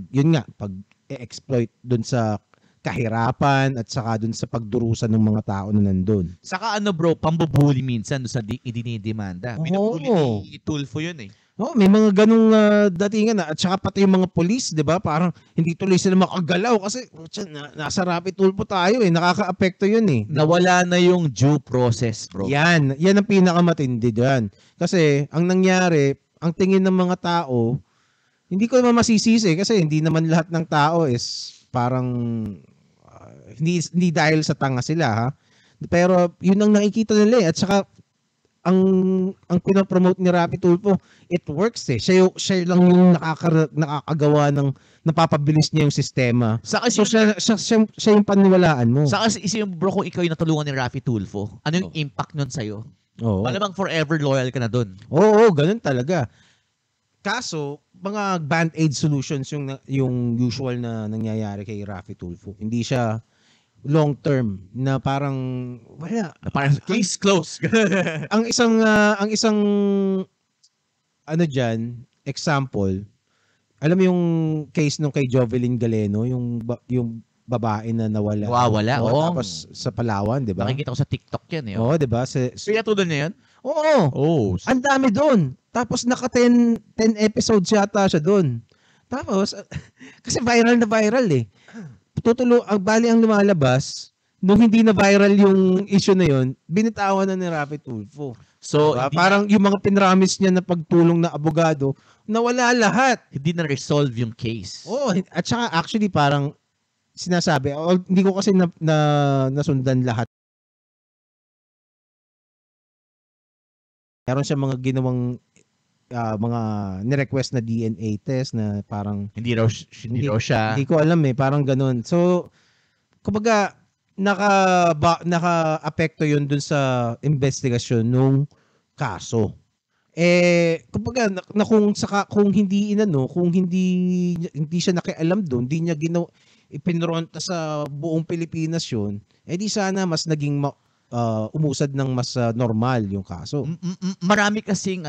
yun nga, pag exploit dun sa kahirapan at saka dun sa pagdurusan ng mga tao na nandun. Saka ano bro, pambubuli minsan doon sa idinidemanda. Binubuli Oo. ni Tulfo yun eh. Oh, may mga ganung datingan na at saka pati yung mga police, 'di ba? Parang hindi tuloy sila makagalaw kasi nasa Rapi Tulfo tayo eh, nakakaapekto 'yun eh. Nawala na yung due process bro. Yan ang pinakamatindi diyan. Kasi ang nangyari, ang tingin ng mga tao, hindi ko naman masisisi kasi hindi naman lahat ng tao is parang hindi dahil sa tanga sila ha. Pero yun ang nakikita nila eh. At saka ang pinopromote ni Rapi Tulfo, it works eh. Siya lang yung nakakagawa ng napapabilis niya yung sistema. Saka So siya yung paniwalaan mo. Saka isipin mo bro kung ikaw yung natulungan ni Rafi Tulfo, ano yung impact nun sa'yo? Oo. Malamang forever loyal ka na dun. Oo, ganun talaga. Kaso, mga band-aid solutions yung usual na nangyayari kay Rafi Tulfo. Hindi siya long term na parang wala. Parang case closed. ang isang ano diyan, example, alam mo yung case nung kay Jovelyn Galeno, yung babae na nawala. Nawawala, oo. Tapos sa Palawan, 'di ba? Nakikita ko sa TikTok yan eh. Oo, 'di ba? Kaya tulad niya yan? Oo. Oh. Ang dami doon. Tapos naka 10 episodes yata siya doon. Tapos kasi viral na viral eh. Ang lumalabas, nung hindi na viral yung issue na yon, binitawan na ni Rapi Tulfo. So, diba? Parang yung mga pinramis niya na pagtulong na abogado, nawala lahat. Hindi na resolve yung case. Oo, at saka actually parang sinasabi, hindi ko kasi nasundan lahat. Meron siya mga ginawang mga ni-request na DNA test na parang Hindi raw siya. Hindi ko alam eh, parang ganun. So, kumbaga naka-apekto 'yun dun sa investigasyon nung kaso. Kumbaga kung hindi siya nakialam doon, hindi niya ipinronta sa buong Pilipinas 'yun, di sana mas naging umusad ng mas normal yung kaso. Marami kasing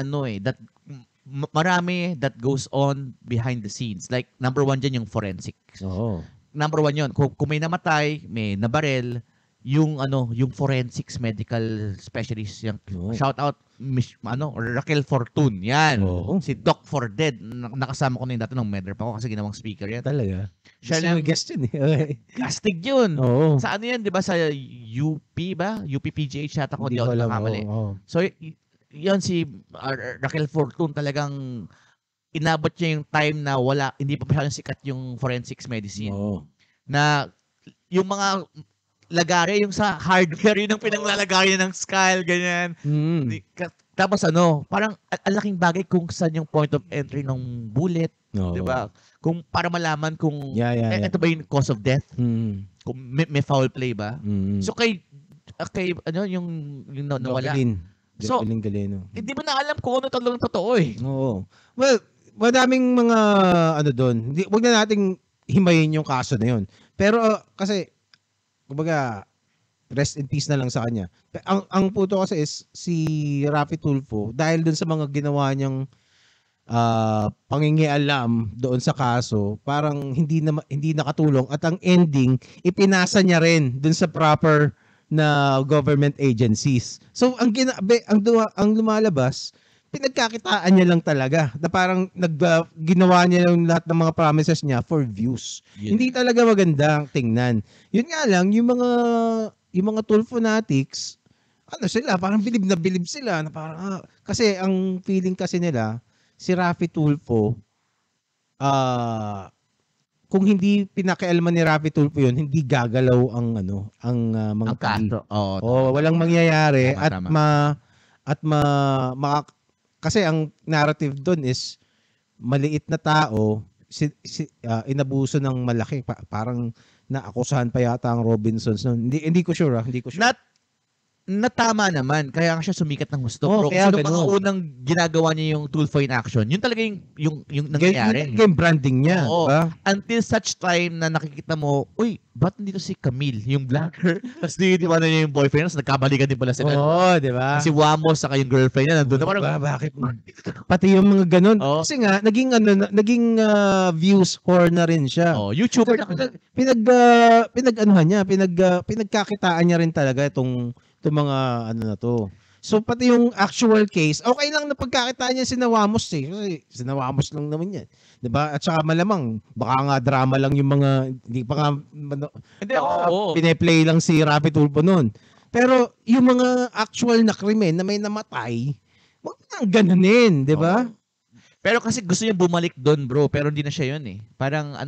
marami that goes on behind the scenes. Like, number one dyan yung forensics. Oo. Number one yun. Kung may namatay, may nabarel, yung forensics medical specialist, yung shout out Raquel Fortun. Yan. Oo. Si Doc For Dead. Nakasama ko na yung dati ng Medre pa ako kasi ginawang speaker yan. Talaga. Siya lang guest yun eh. Castig yun. Oo. Sa ano yan, di ba? Sa UP ba? UP-PGH yata ko. Hindi ako nakamali. So, yun si Raquel Fortun talagang inabot niya yung time na hindi pa masyadong sikat yung forensics medicine. Oo. Na yung mga lagari, yung sa hardware, yun ang pinanglalagari ng skull, ganyan. Tapos parang ang laking bagay kung saan yung point of entry ng bullet, di ba? Kung para malaman kung ito ba yung cause of death, kung may foul play ba. So kay yung nawala. So, hindi mo na alam kung ano talagang totoo eh. Oo. Well, madaming mga doon. Huwag na nating himayin yung kaso na yun. Pero kasi, kumbaga, rest in peace na lang sa kanya. Ang puto kasi is si Rapi Tulfo, dahil doon sa mga ginawa niyang pangingialam doon sa kaso, parang hindi nakatulong at ang ending, ipinasa niya rin doon sa proper na government agencies. So ang lumalabas, pinagkakitaan niya lang talaga. Na parang ginawa niya yung lahat ng mga promises niya for views. Yeah. Hindi talaga maganda tingnan. Yun nga lang yung mga Tulfo fanatics, sila, parang bilib na bilib sila na parang kasi ang feeling kasi nila si Rafi Tulfo kung hindi pinakialaman ni Rapi Tulfo yun, hindi gagalaw ang mga kaso. Walang mangyayari kasi ang narrative doon is maliit na tao inabuso ng malaki, parang na akusahan pa yata ang Robinsons noon. Hindi ko sure, hindi ko sure. Natama naman, kaya nga siya sumikat ng gusto. Oo, Pero kaya kasi nung mga ganun. unang ginagawa niya yung Tulfo in action, yun talaga yung nangyayari. Game branding niya, Oo. diba? Until such time na nakikita mo, uy, ba't nandito si Camille, yung vlogger? Tapos di ba na niya yung boyfriend, tapos nagkabalikan din pala sila. Oo, diba? Si Wamos saka yung girlfriend niya, nandun na parang, Bakit? Pati yung mga ganun. Oo. Kasi nga, naging views whore na rin siya. YouTuber na. Pinag-anuhan niya, pinagkakitaan niya rin talaga itong mga ano na to. So pati yung actual case, okay lang na pagkakitaan niya sinawamos eh. Kasi sinawamos lang naman yan. 'Di ba? At saka malamang baka nga drama lang yung mga hindi pa nga Hindi, oo. pineplay lang si Rapi Tulfo noon. Pero yung mga actual na krimen na may namatay, wag nang ganunin, 'di ba? Pero kasi gusto niya bumalik doon, bro. Pero hindi na siya yun eh. Parang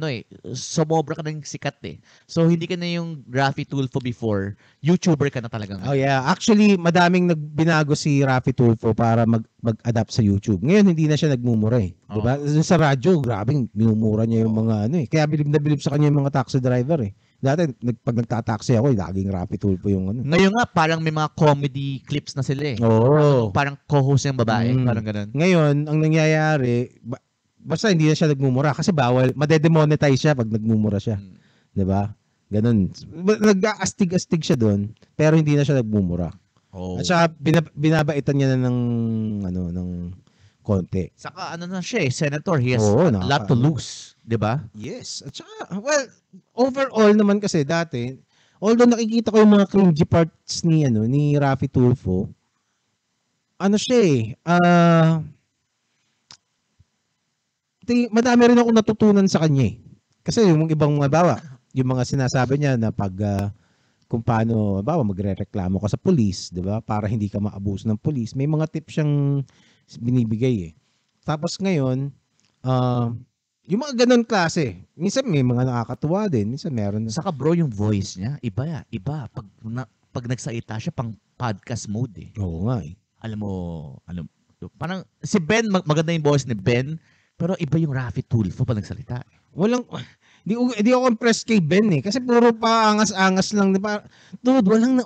sumobra ka ng sikat eh. So hindi ka na yung Rafi Tulfo before. YouTuber ka na talaga. Oh yeah, actually madaming binago si Rafi Tulfo para mag-adapt sa YouTube. Ngayon hindi na siya nagmumura eh. 'Di ba? Sa radyo, grabing minumura niya yung mga ano eh. Kaya bilib na bilib sa kanya yung mga taxi driver eh. Dati pag nagtataxi ako, laging Rafi Tulfo yung ano. Ngayon nga parang may mga comedy clips na sila eh. Oo. Parang co-host yung babae, parang ganun. Ngayon, ang nangyayari, basta hindi na siya nagmumura kasi bawal, madedemonetize siya pag nagmumura siya. 'Di ba? Ganun. Nag-astig-astig siya doon, pero hindi na siya nagmumura. At saka binabaitan niya na ng konti. Saka na siya eh, senator. He has Oo, a lot to lose. 'Di ba? Yes. At saka, well, overall naman kasi dati, although nakikita ko yung mga cringy parts ni Rafi Tulfo, ano siya eh, madami rin ako natutunan sa kanya eh. Kasi yung ibang mga bawa, yung mga sinasabi niya na pag kung paano magrereklamo ka sa pulis, 'di ba? Para hindi ka maabuso ng pulis. May mga tips siyang binibigay eh. Tapos ngayon, yung mga ganun klase, minsan may mga nakakatuwa din, minsan meron. Saka bro, yung voice niya, iba. Pag nagsalita siya, pang podcast mode eh. Oo nga eh. Alam mo, parang si Ben, maganda yung voice ni Ben, pero iba yung Rafi Tulfo pag nagsalita. Hindi ako impressed kay Ben eh. Kasi puro pa angas-angas lang. Diba? Dude, walang,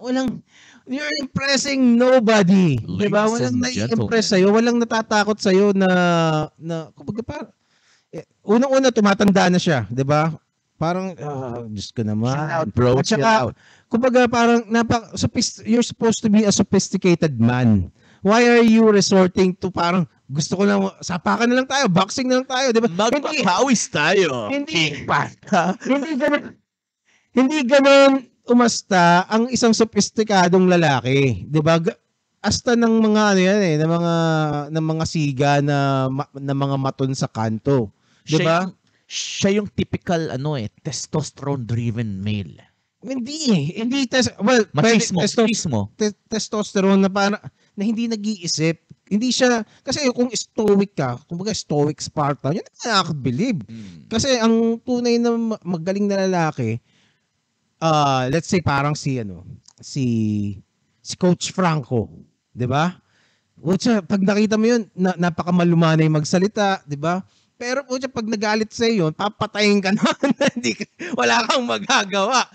you're impressing nobody. Diba? Walang nai-impress sa'yo. Walang natatakot sa'yo na kumbaga parang, unang-una tumatanda na siya. Diba? Parang, Diyos ko naman. Shout out, bro. At saka, kumbaga parang, you're supposed to be a sophisticated man. Why are you resorting to parang, gusto ko lang, sapakan na lang tayo, boxing na lang tayo, di ba? Magpapawis tayo. Hindi ganun umasta ang isang sophisticadong lalaki, di ba? Asta ng mga ano yan eh, ng mga siga na mga maton sa kanto, di ba? Siya yung typical testosterone-driven male. Hindi machismo. Testosterone na hindi nag-iisip. Hindi siya, kasi kung stoic ka, kumbaga stoic Spartan, yun ang nakakabilib. Kasi ang tunay na magaling na lalaki, let's say parang si Coach Franco, 'di ba? Pag nakita mo yun, napakamalumanay magsalita, 'di ba? Pero pag nagalit sa iyo, papatayin ka naman. Wala kang magagawa.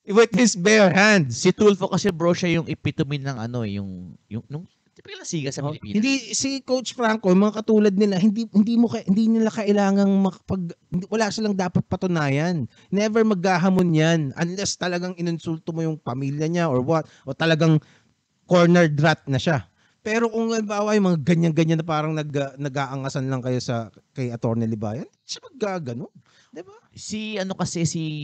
With his bare hands. Si Tulfo kasi bro, siya yung epitome ng yung typical na siga sa Pilipinas. Hindi si Coach Franco, yung mga katulad nila, hindi nila kailangang wala silang dapat patunayan. Never maghahamon 'yan unless talagang inonsulto mo yung pamilya niya or what, o talagang cornered rat na siya. Pero kung halimbawa yung mga ganyan-ganyan na parang nag-aangasan lang kayo kay Atty. Libayan, siya maggagano, 'di ba? Si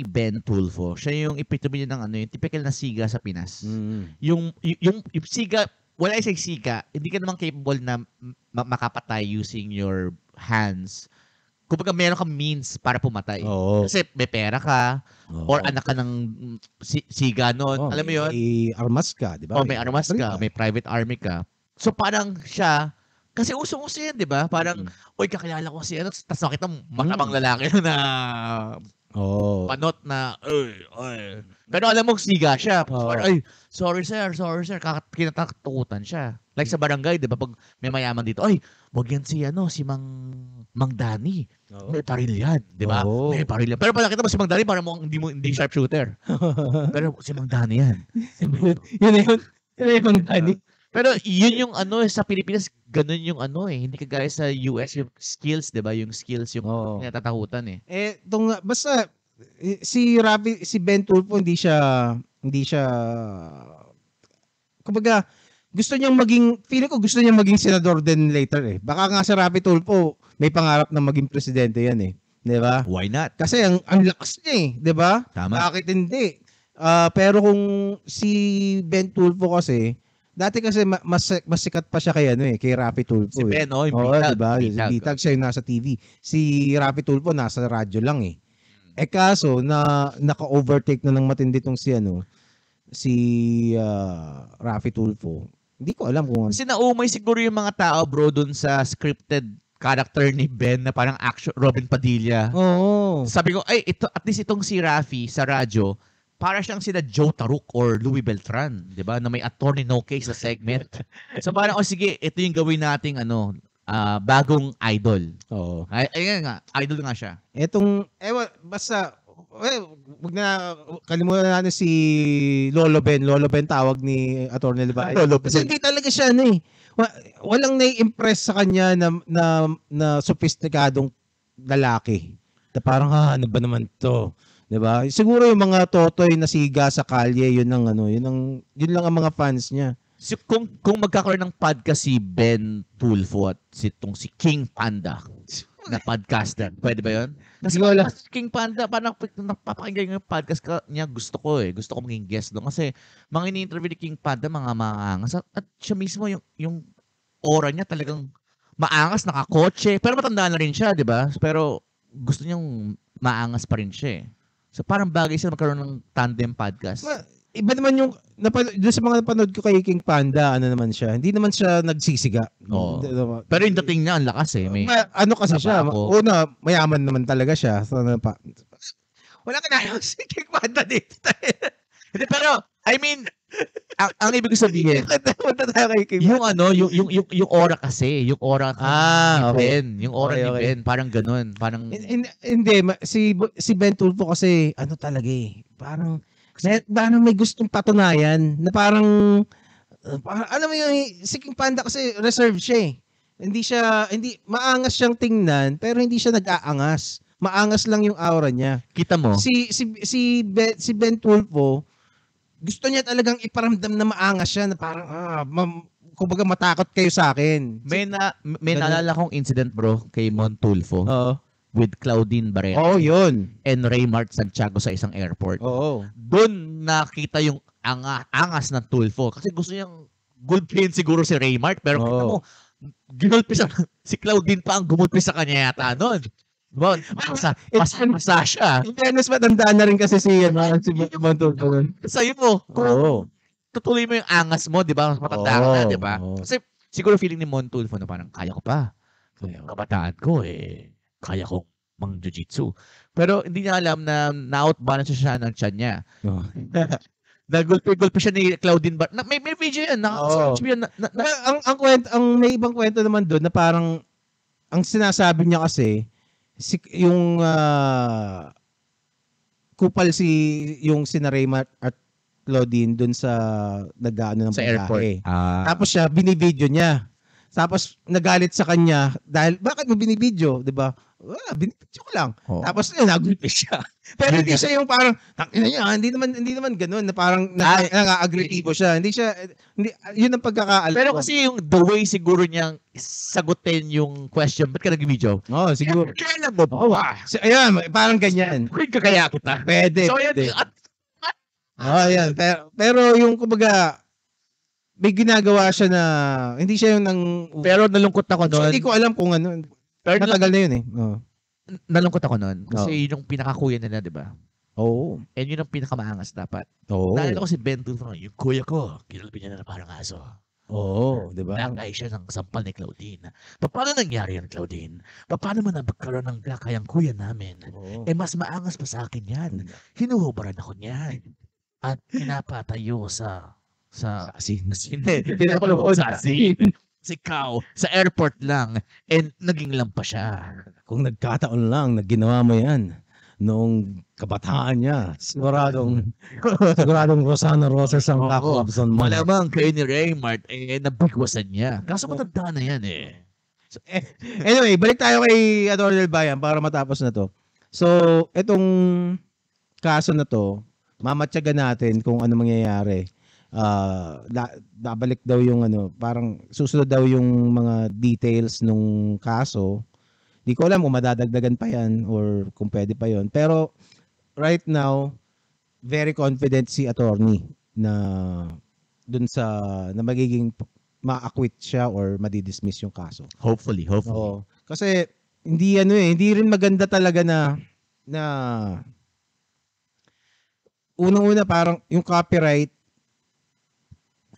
Ben Tulfo, siya yung epitome ng yung typical na siga sa Pinas. Yung siga, wala isang siga, hindi ka naman capable na makapatay using your hands. Kumbaga meron kang means para pumatay. Oo. Kasi may pera ka, or anak ka ng siga noon. Alam mo yun? May armas ka, di ba? May armas ka, may private army ka. So parang siya, kasi usong-uso yan, di ba? Parang, kakilala ko si tapos nakita mo, matabang lalaki na panot na, Pero alam mo, siga siya. Parang, sorry sir, kinatakutan siya. Like sa barangay, 'di ba, pag may mayaman dito, ay, wag yan si Mang Danny. Oo. May baril yan, 'di ba? Oo. May baril yan. Pero pag nakita mo si Mang Danny, parang hindi sharpshooter. Pero si Mang Danny yan. Yun na yun. Yun na yung Danny. Pero yun yung sa Pilipinas, ganun yung hindi kagaya sa US yung skills, 'di ba? Yung skills yung Oo. natatakutan eh. Basta si Ben Tulfo hindi siya kumbaga feeling ko gusto niyang maging senador din later eh. Baka nga si Rapi Tulfo may pangarap na maging presidente yan eh. 'Di ba? Why not? Kasi ang lakas niya eh, 'di ba? Tama. Bakit hindi? Pero kung si Ben Tulfo kasi dati kasi mas sikat pa siya kay Rapi Tulfo. Si Ben, yung Oo, bitag. 'di ba? Bitag siya yung nasa TV. Si Rapi Tulfo nasa radyo lang eh. Kaso naka-overtake na ng matindi tong si Rafi Tulfo. Hindi ko alam kung Kasi naumay siguro yung mga tao, bro, dun sa scripted character ni Ben na parang action Robin Padilla. Oo. Sabi ko, ay, at least itong si Rafi sa radyo, para siyang sila Joe Taruk or Louis Beltran, 'di ba? Na may attorney no case sa segment. So parang sige, ito yung gawin nating bagong idol. Oo. Ayun nga, idol nga siya. Basta wag na kalimutan natin si Lolo Ben. Lolo Ben tawag ni Attorney Liba. Lolo Ben. Kasi hindi talaga siya walang nai-impress sa kanya na sophisticadong lalaki. Na parang ano ba naman 'to? 'Di ba? Siguro yung mga totoy na siga sa kalye, yun lang ang mga fans niya. So, kung magkakaroon ng podcast si Ben Tulfo at si King Panda na podcaster, pwede ba yun? Kasi King Panda, parang napapakinggan yung podcast niya, gusto ko maging guest doon. Kasi mga ini-interview ni King Panda, mga maangas. At siya mismo, yung aura niya talagang maangas, nakakotse. Pero matanda na rin siya, di ba? Pero gusto niyang maangas pa rin siya eh. So parang bagay siya magkaroon ng tandem podcast. Iba naman yung doon sa mga napanood ko kay King Panda, naman siya. Hindi naman siya nagsisiga. Oo. Pero yung dating niya, ang lakas eh. Kasi siya, una, mayaman naman talaga siya. So, wala ka na si King Panda dito. Hindi, pero, I mean, ang ibig sabihin, punta tayo kay King Panda. Yung aura kasi, yung aura ni okay. Ben. Yung aura ni Ben, parang ganun. Parang... Hindi, si Ben Tulfo kasi, talaga eh. Parang may gustong patunayan na parang alam mo yung si King Panda kasi reserved siya eh. Hindi maangas siyang tingnan pero hindi siya nag-aangas. Maangas lang yung aura niya. Kita mo? Si Ben Tulfo gusto niya talagang iparamdam na maangas siya na parang kumbaga matakot kayo sa akin. May naalala kong incident bro kay Mon Tulfo. Oo. With Claudine Barrera. Oo, yun. And Raymart Santiago sa isang airport. Oo. Doon nakita yung angas ng Tulfo. Kasi gusto niyang good friend siguro si Raymart. Pero kita mo, ginulpi si Claudine pa ang gumulpi sa kanya yata noon. Diba? Masa siya. In fairness, matanda na rin kasi si Mon Tulfo nun. Sa'yo mo, kung tutuloy mo yung angas mo, di ba? Matanda ka na, di ba? Kasi siguro feeling ni Mon Tulfo na parang kaya ko pa. Kabataan ko kaya kong mang-jiu-jitsu. Pero hindi niya alam na na-outbalance siya ng tiyan niya. Nagulpi siya ni Claudine may video yan. May ibang kwento naman doon na parang ang sinasabi niya kasi yung kupal yung sina Raymart at Claudine doon sa nag-aano ng sa airport. Tapos siya binibidyo niya. Tapos nagalit sa kanya dahil bakit mo binibidyo, 'di ba? Binibidyo ko lang. Tapos nagulpi siya. Pero hindi siya yung parang hindi naman ganoon na parang nang-agresibo siya. Hindi yun ang pagkakaalam. Pero kasi yung the way siguro niyang sagutin yung question, ba't ka nag-video? Siguro. Kailan mo ba? Ayan, parang ganyan. Kung kakaya kita. Pwede. So, ayan. Pero yung kumbaga may ginagawa siya na hindi siya yung pero nalungkot ako noon. Hindi ko alam kung ano. Pero matagal na yun eh. Nalungkot ako noon kasi yun yung pinakakuya nila, di ba? Oo. And yun ang pinakamaangas dapat. Oo. Naalala ko si Ben Tulfo, yung kuya ko, kinulpi niya na parang aso. Oo, di ba? Nagay siya ng sampal ni Claudine. Paano nangyari yan, Claudine? Paano man nagkaroon ng kakayang kuya namin? Mas maangas pa sa akin yan. Hinuhubaran ako niyan. At pinapatayo sa Sa Asin. pinapaloob sa asin. Si Kao, sa airport lang, and naging lampas siya. Kung nagkataon lang na ginawa mo yan noong kabataan niya, siguradong Rosana Roses ang Oo. kaklabson mo. Malamang kayo ni Raymart, nabigwasan niya. Kaso matanda na yan eh. Anyway, balik tayo kay Atty. Bayan para matapos na to. So, itong kaso na to, mamatyaga natin kung ano mangyayari. Babalik daw yung parang susunod daw yung mga details nung kaso. Di ko alam kung madadagdagan pa yan or kung pwede pa yon. Pero right now, very confident si attorney na dun sa na magiging ma-acquit siya or madidismiss yung kaso. Hopefully. Oo. Kasi hindi hindi rin maganda talaga na unang-una parang yung copyright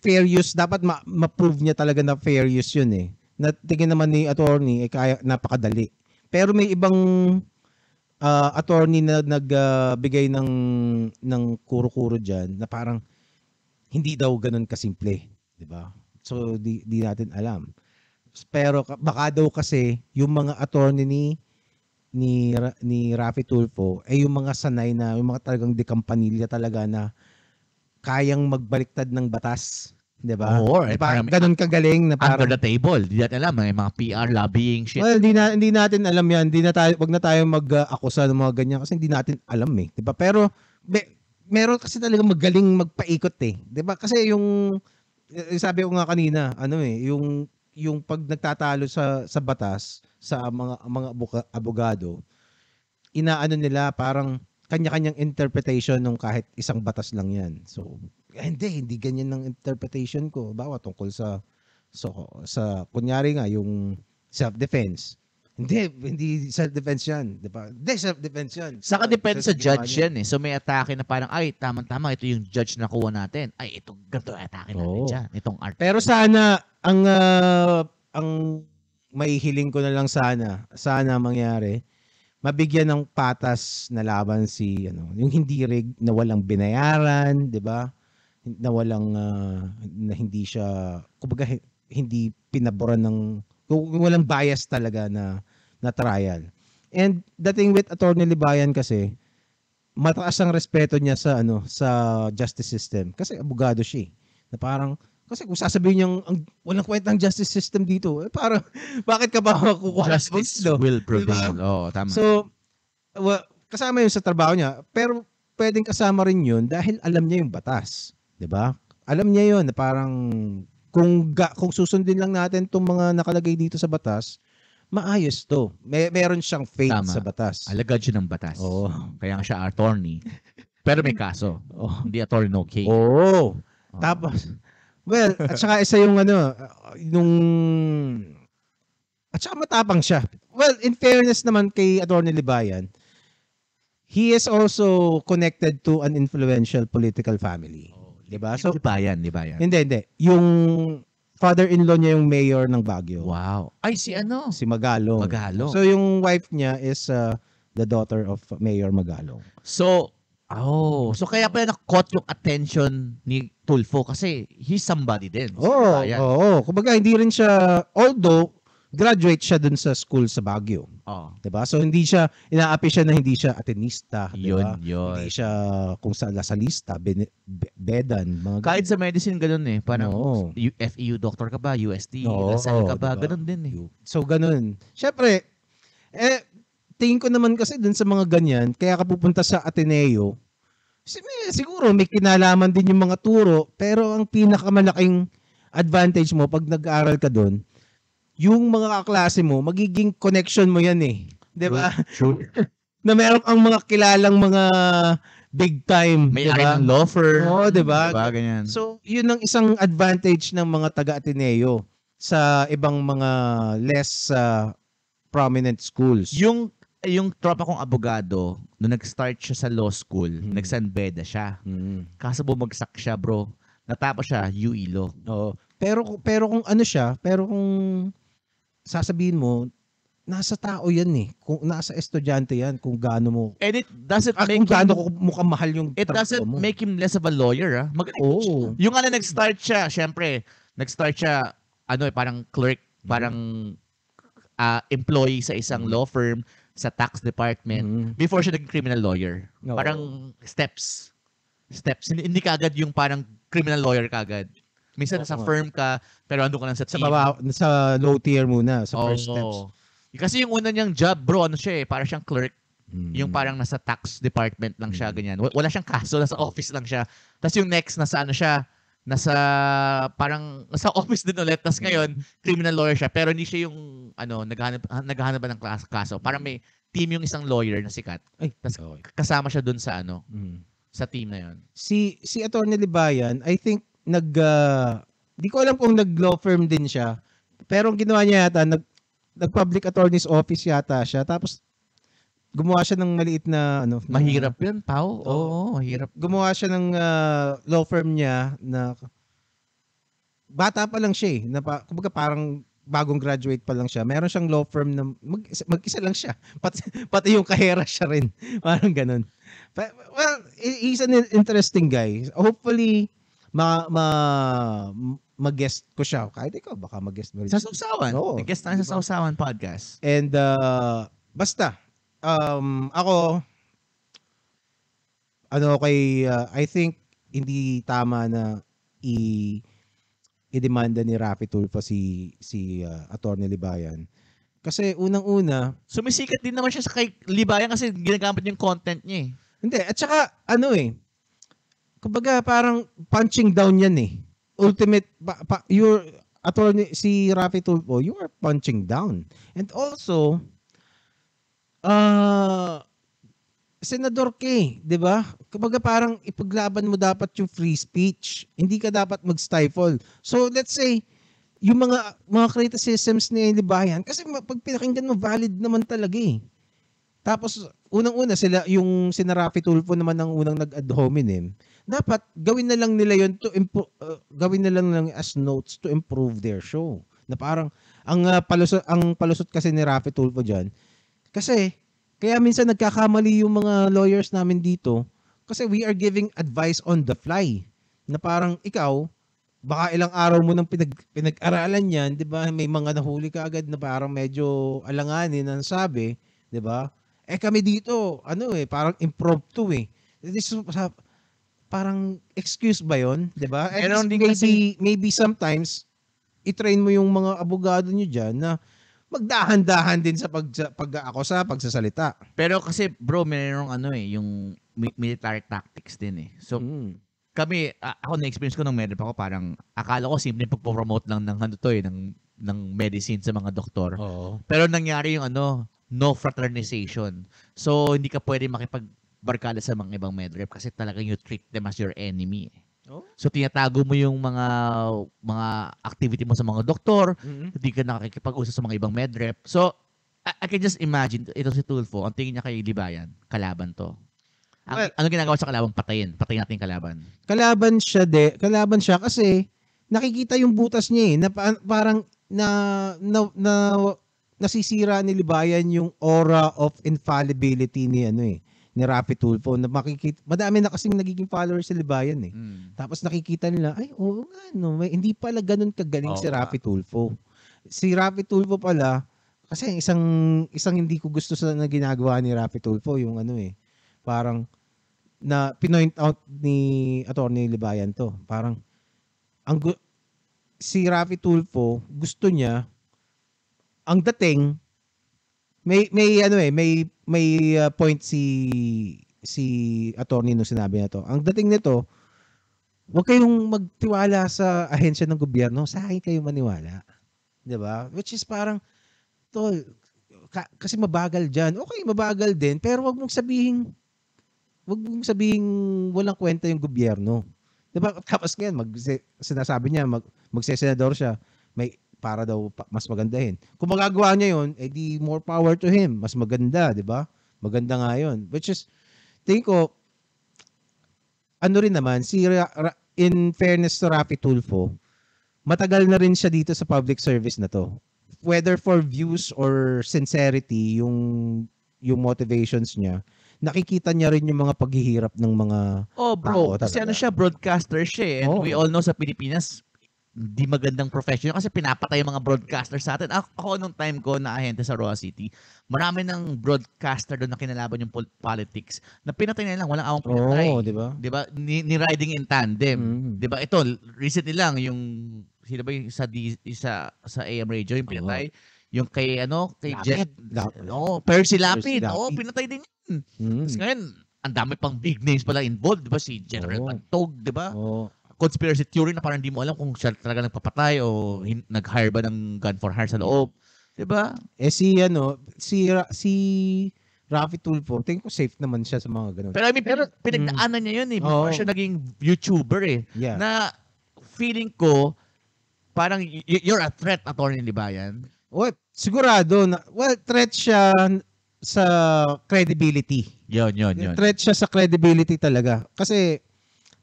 fair use, dapat ma-prove niya talaga na fair use yun eh. Tingin naman ni attorney, kaya napakadali. Pero may ibang attorney na nagbigay ng kuro-kuro dyan na parang hindi daw ganun kasimple. Diba? So, di natin alam. Pero baka daw kasi yung mga attorney ni Raffy Tulfo ay yung mga sanay na, yung mga talagang dekampanilya talaga na kayang magbaliktad ng batas, 'di ba? Or Ganun kagaling na parang under the table. Di natin alam, may mga PR lobbying shit. well, hindi natin alam 'yan. Wag na tayo mag-akusa ng mga ganyan kasi hindi natin alam eh, 'di ba? Pero meron kasi talaga magaling magpaikot eh, 'di ba? Kasi yung sabi ko nga kanina, yung pag nagtatalo sa batas sa mga abogado, inaano nila parang kanya-kanyang interpretation ng kahit isang batas lang yan. So, hindi ganyan ng interpretation ko. Bawa tungkol sa kunyari nga, yung self-defense. Hindi self-defense yan. Diba? Hindi self-defense yan. Saka depende sa judge yan eh. So may atake na parang, ay, tama-tama, ito yung judge na kuha natin. Ay, ito, ganito atake natin dyan. Itong art. Pero sana, ang may hiling ko na lang sana mangyari, mabigyan ng patas na laban yung hindi rig na walang binayaran, 'di ba? Na walang na hindi siya kumbaga hindi pinaboran kung walang bias talaga na trial. And the thing with Attorney Libayan kasi mataas ang respeto niya sa justice system kasi abogado siya. Na parang kasi kung sasabihin niyang walang kwentang justice system dito, parang bakit ka ba kukuha? Justice will prevail. Oo, tama. So, kasama yun sa trabaho niya, pero pwedeng kasama rin yun dahil alam niya yung batas. 'Di ba? Alam niya yun na parang kung susundin lang natin itong mga nakalagay dito sa batas, maayos to. Meron siyang faith Tama. sa batas. Alagad siya ng batas. Oo. Kaya nga siya attorney. Pero may kaso. Hindi attorney, no case. Oo. Tapos, well, at saka isa yung at saka matapang siya. Well, in fairness naman kay Attorney Libayan, he is also connected to an influential political family. Diba? So, Libayan. hindi. Yung father-in-law niya yung mayor ng Baguio. Wow. Ay, si Magalong. So, yung wife niya is the daughter of Mayor Magalong. So kaya pala na-caught yung attention ni Tulfo kasi he's somebody din. Oo. Kumbaga, hindi rin siya, although, graduate siya dun sa school sa Baguio. Diba? So, hindi siya, inaapi siya na hindi siya Atenista. Diba? Yun. Hindi siya kung sa Lasalista, Bedan. Mga kahit sa medicine, ganun eh. Parang FEU doctor ka ba? UST, Lasal ka ba? Diba? Ganun din eh. So, ganun. Siyempre, tingin ko naman kasi dun sa mga ganyan, kaya ka pupunta sa Ateneo, siguro may kinalaman din yung mga turo, pero ang pinakamalaking advantage mo pag nag-aaral ka dun, yung mga kaklase mo, magiging connection mo yan eh. Diba? Sure. Na meron ang mga kilalang mga big time. May diba? ng law firm. Oo, diba? Ganyan. So, yun ang isang advantage ng mga taga-Ateneo sa ibang mga less prominent schools. Yung tropa kong abogado, nung nag-start siya sa law school, nag-San Beda siya. Kaso bumagsak siya, bro. Natapos siya, UE Law. Oo. Pero kung kung sasabihin mo, nasa tao yan eh. Kung nasa estudyante yan, kung gaano mo, And it doesn't kung make gaano him, mo kamahal yung it trabaho doesn't mo. make him less of a lawyer, ah. Magaling Oo. siya. Yung ano, nag-start siya, syempre, parang clerk, parang employee sa isang law firm, sa tax department, before siya naging criminal lawyer. Oo. Parang steps. Hindi kagad yung parang criminal lawyer kagad. Minsan nasa firm ka, pero ando ka lang sa Sa team. sa low tier muna, sa first steps. Kasi yung una niyang job, bro, ano siya eh, parang siyang clerk. Yung parang nasa tax department lang siya, ganyan. Wala siyang kaso, nasa office lang siya. Tapos yung next, nasa office din ulit. Tapos ngayon, criminal lawyer siya. Pero hindi siya yung, naghahanap ba ng kaso. Parang may team yung isang lawyer na sikat. Tapos kasama siya dun sa sa team na yun. Si Atty. Libayan, I think di ko alam kung nag-law firm din siya. Pero ang ginawa niya yata, nag-public attorney's office yata siya. Tapos gumawa siya ng maliit na mahirap yun, Pao. Oo, mahirap. Gumawa siya ng law firm niya na bata pa lang siya eh. Kumbaga parang bagong graduate pa lang siya. Meron siyang law firm na mag-isa lang siya. Pati yung kahera siya rin. Parang ganun. Well, he's an interesting guy. Hopefully, mag-guest ko siya. Kahit ikaw, baka mag-guest mo rin. Sa Sausawan. Oo. Nag-guest tayo sa Sausawan podcast. And, basta, ako, I think, hindi tama na i-demanda ni Raffy Tulfo si Atty. Libayan. Kasi unang-una, sumisikat din naman siya sa kay Libayan kasi ginagamit yung content niya eh. Hindi, at saka kumbaga parang punching down yan eh. Ultimate, your attorney, si Raffy Tulfo, you are punching down. And also, senador ka eh, di ba? Kumbaga parang ipaglaban mo dapat yung free speech. Hindi ka dapat mag-stifle. So let's say, yung mga criticisms ni Libayan, kasi pag pinakinggan mo, valid naman talaga eh. Tapos, unang-una, yung sina Raffy Tulfo naman ang unang nag-ad hominem. Dapat, gawin na lang nila yun gawin na lang as notes to improve their show. Na parang, ang palusot kasi ni Raffy Tulfo dyan, kasi, kaya minsan nagkakamali yung mga lawyers namin dito, kasi we are giving advice on the fly. Na parang, ikaw, baka ilang araw mo nang pinag-aralan yan, di ba? May mga nahuli ka agad na parang medyo alanganin ang sabi, di ba? Kami dito, parang impromptu eh. Parang excuse ba yon, di ba? Maybe sometimes, i-train mo yung mga abogado nyo dyan na magdahan-dahan din sa pagsasalita. Pero kasi bro, mayroong yung military tactics din eh. So, ako na-experience ko ng medrep ako, parang akala ko simple pag-promote lang ng medicine sa mga doktor. Pero nangyari yung no fraternization. So, hindi ka pwede makipagbarkada sa mga ibang medrep kasi talagang you treat them as your enemy. So, tinatago mo yung mga activity mo sa mga doktor, hindi ka nakikipag-usap sa mga ibang medrep. So, I can just imagine, ito si Tulfo, ang tingin niya kay Libayan, kalaban to. Ano ginagawa sa kalaban? Patayin natin yung kalaban. Kalaban siya kasi nakikita yung butas niya eh, na parang nasisira ni Libayan yung aura of infallibility ni Raffy Tulfo. Na madami na kasing nagiging followers si Libayan eh. Tapos nakikita nila, ay oo nga hindi pala ganun kagaling si Raffy Tulfo. Si Raffy Tulfo pala, kasi isang hindi ko gusto sa na ginagawa ni Raffy Tulfo, yung parang na pinoint out ni Atty. Libayan to. Parang si Raffy Tulfo gusto niya ang dating may point si attorney nung sinabi na to. Ang dating nito, huwag kayong magtiwala sa ahensya ng gobyerno, sa akin kayo maniwala. 'Di ba? Which is parang kasi mabagal diyan. Okay, mabagal din, pero wag mong sabihin walang kwenta yung gobyerno. 'Di ba? Tapos ngayon sinasabi niya magsesenador siya, may para daw mas magandahin. Kung magagawa niya 'yon, di more power to him. Mas maganda, 'di ba? Maganda nga 'yon. Which is tingin ko rin naman in fairness to Raffy Tulfo, matagal na rin siya dito sa public service na to. whether for views or sincerity, yung motivations niya, nakikita niya rin yung mga paghihirap ng mga Oh, bro, tao kasi talaga. ano siya, broadcaster siya eh. And Oo. we all know sa Pilipinas, di magandang profession kasi pinapatay yung mga broadcaster sa atin. Ako nung time ko na ahente sa Roa City, marami ng broadcaster doon na kinalaban yung politics na pinatay na lang, walang awang pinatay. Oo, di ba? Di ba? Ni riding in tandem. Mm. Di ba? Ito, recently lang yung sino ba yung sa AM radio yung pinatay. Yung kay Percy Lapid. Oo, pinatay din yun. Tapos ngayon, ang dami pang big names pala involved, di ba? Si General Bantog, di ba? Oo. Conspiracy theory na parang hindi mo alam kung siya talaga nagpapatay o nag-hire ba ng gun for hire sa loob. Diba? Si Rafi Tulfo, tingin ko safe naman siya sa mga ganun. Pero pinagdaanan niya yun eh. Before siya naging YouTuber eh. Yeah. Na feeling ko, parang you're a threat, Attorney Libayan. Well, sigurado. Threat siya sa credibility. Yun. Threat siya sa credibility talaga. Kasi,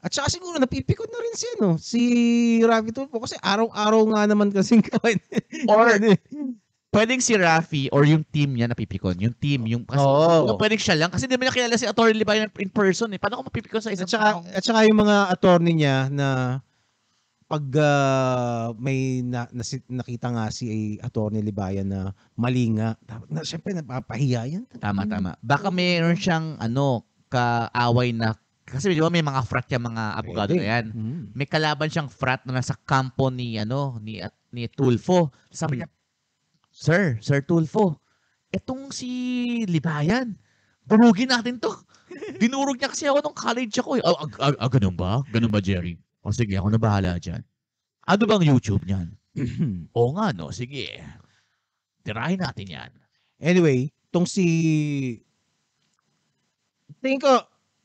at saka siguro napipikon na rin si Rafi Tulfo kasi araw-araw nga naman kasing kain. Or pwedeng si Rafi or yung team niya napipikon. Yung team, kasi pwedeng siya lang kasi hindi mo niya kilala si Attorney Libayan in person eh. Paano ko mapipikon sa isang tao? At saka yung mga attorney niya na pag may nakita nga si Attorney Libayan na mali nga, syempre napapahiya yan. Tama. Baka mayroon siyang kaaway na kasi di ba may mga frat yung mga abogado na yan. May kalaban siyang frat na nasa kampo ni Tulfo. Sabi niya, Sir Tulfo, etong si Libayan, durugin natin to. Dinurog niya kasi ako nung college ako. Ganun ba? Ganun ba, Jerry? O sige, ako na bahala dyan. Ano bang YouTube niyan? Oo nga, no? Sige. Tirahin natin yan. Anyway, tingin ko,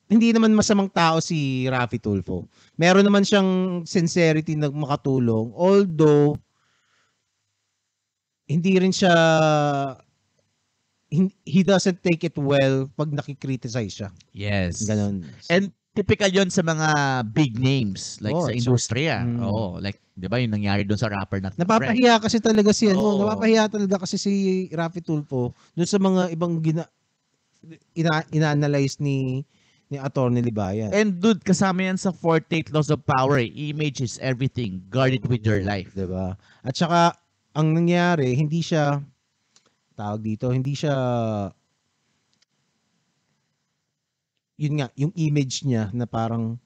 hindi naman masamang tao si Rafi Tulfo. Meron naman siyang sincerity na makatulong. Although, hindi rin siya, he doesn't take it well pag nakikriticize siya. Yes. Ganon. And typical yon sa mga big names like sa industriya. Like 'di ba yung nangyari doon sa rapper na napapahiya kasi talaga napapahiya talaga kasi si Rafi Tulfo doon sa mga ibang ina-analyze ni Attorney Libayan. And dude, kasama yan sa 48 Laws of Power. Image is everything. Guard it with your life. Diba? At saka, ang nangyari, hindi siya yun nga, yung image niya na parang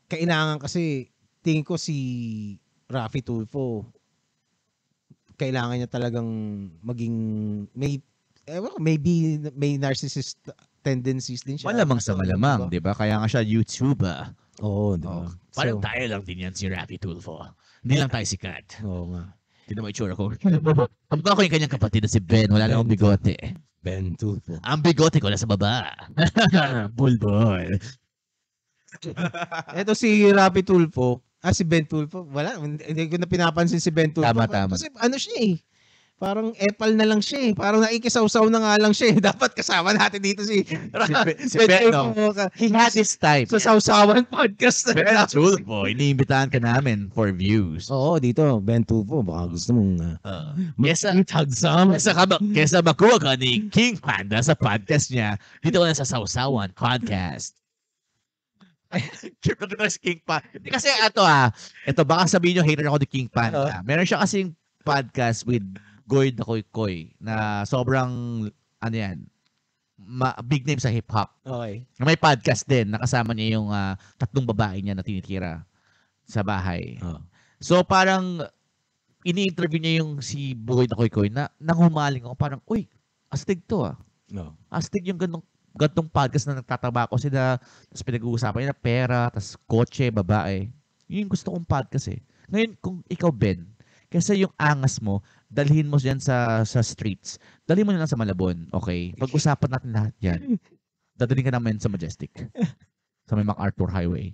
kailangan kasi, tingin ko si Rafi Tulfo, kailangan niya talagang maging, maybe may narcissist tendencies din siya. Malamang sa malamang, di ba? Kaya nga siya YouTuber. Oo, di ba? Parang tayo lang din yan si Rafi Tulfo. Hindi lang tayo sikat. Oo nga. Hindi na may itsura ko. Kamukha ko yung kanyang kapatid na si Ben. Wala lang akong bigote. Ben Tulfo. Ang bigote ko nasa baba. Bulbol. Ito si Rafi Tulfo. Si Ben Tulfo. Wala. Hindi ko na pinapansin si Ben Tulfo. Tama. Kasi ano siya eh. Parang epal na lang siya eh. Parang naikisawsaw na nga lang siya eh. Dapat kasama natin dito si Ben Tulfo. He had his time. Sa Sawsawan podcast. Ben Tulfo. Iniimbitahan ka namin for views. Oo, dito. Ben Tulfo. Baka gusto mong Kesa makuha ka ni King Panda sa podcast niya, dito ka na sa Sawsawan Podcast. Trip na si King Panda. Kasi ito baka sabihin nyo hater ako ni King Panda. Meron siya kasing podcast with Goy the Koy na sobrang big name sa hip-hop. Okay. May podcast din, nakasama niya yung 3 babae niya na tinitira sa bahay. So parang ini-interview niya yung si Goy the Koy na nanghumaling ako parang, uy, astig to No. Astig yung gantong podcast na nagtatabako sila, tapos pinag-uusapan niya na pera, tapos kotse, babae. Yun yung gusto kong podcast eh. Ngayon, kung ikaw, Ben, kasi yung angas mo, dalhin mo yan sa streets. Dalhin mo na lang sa Malabon, okay? Pag-usapan natin lahat yan. Dadalhin ka namin sa Majestic. Sa may MacArthur Highway.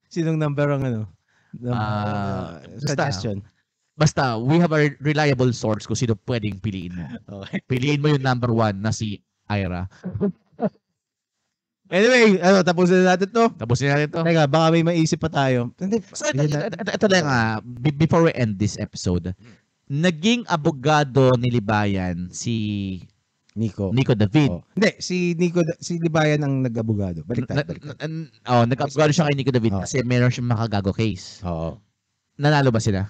Sinong number ang suggestion? Basta, we have a reliable source kung sino pwedeng piliin mo. Okay. Piliin mo yung number 1 na si Ira. Anyway, tapusin na natin to. Teka, baka may maisip pa tayo. So, ito lang before we end this episode, naging abogado ni Libayan si Nico. Nico David. Oh. Hindi, si Libayan ang nag-abogado. Baliktad. Nag-abogado siya kay Nico David kasi meron siyang makagago case. Oo. Nanalo ba sila?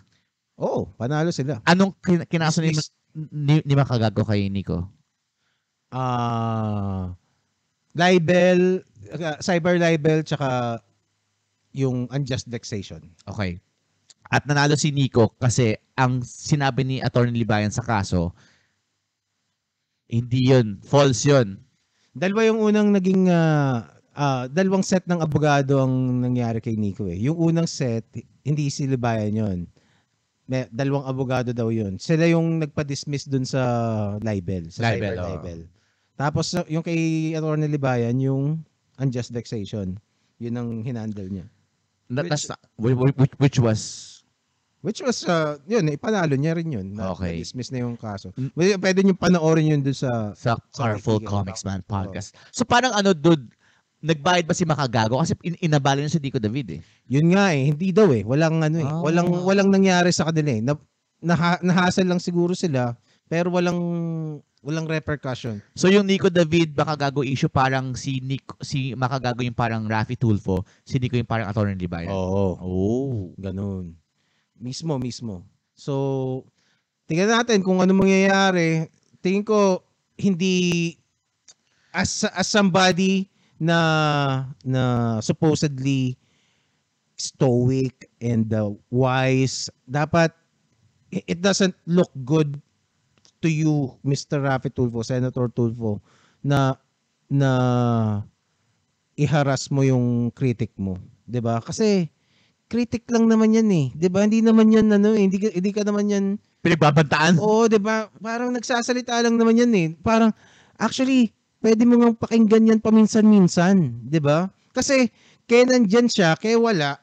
Oo, panalo sila. Anong kinaso ni makagago kay Nico? Libel, cyber libel, tsaka yung unjust vexation. Okay. At nanalo si Nico kasi ang sinabi ni Atty. Libayan sa kaso, hindi yun. False yun. Dalawa yung unang naging, dalawang set ng abogado ang nangyari kay Nico eh. Yung unang set, hindi si Libayan yun. Dalawang abogado daw yun. Sila yung nagpa-dismiss dun sa libel. Sa Libel, cyber libel. Tapos yung kay Atty. Libayan, yung unjust vexation. Yun ang hinandle niya. Which was, yun, ipanalo niya rin yun. Okay. Na-dismiss na yung kaso. Pwede nyo panoorin yun dun sa Colorful Comics Man podcast. So parang dude, nagbayad ba si Makagago? Kasi inabala niya si Nico David eh. Yun nga eh, hindi daw eh. Walang walang nangyari sa kanila eh. Nahasal lang siguro sila, pero walang repercussion. So yung Nico David Makagago issue parang si Makagago yung parang Raffy Tulfo, si Nico yung parang Atty. Libayan. Oo. Ganun. Mismo. So, tingnan natin kung ano mangyayari. Tingin ko, hindi, as somebody na supposedly stoic and wise, dapat, it doesn't look good to you, Mr. Raffy Tulfo, Senator Tulfo, na iharas mo yung critic mo. 'Di ba? Kasi, critic lang naman yan eh. 'Di ba? Hindi naman yan hindi ka naman yan pinagbabantaan. Oo, 'di ba? Parang nagsasalita lang naman yan eh. Parang actually pwede mo ngang pakinggan yan paminsan-minsan, 'di ba? Kasi kaya nandiyan siya, kaya wala,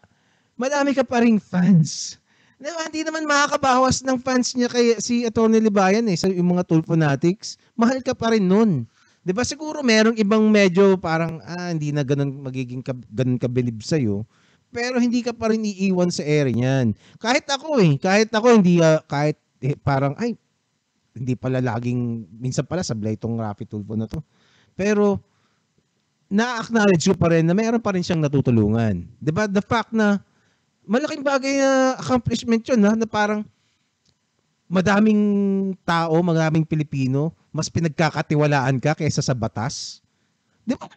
madami ka pa ring fans. 'Di ba? Hindi naman makakabawas ng fans niya kay si Atty. Libayan eh, sa yung mga Tulfonatics. Mahal ka pa rin nun. 'Di ba? Siguro merong ibang medyo parang hindi na ganun magiging ganun kabilib sa iyo. Pero hindi ka pa rin iiwan sa ere niyan. Kahit ako hindi parang hindi pala laging minsan pala sablay itong Raffy Tulfo na to. Pero na-acknowledge ko pa rin na mayroon pa rin siyang natutulungan. 'Di ba? The fact na malaking bagay na accomplishment 'yun na parang madaming tao, madaming Pilipino mas pinagkakatiwalaan ka kaysa sa batas. 'Di ba?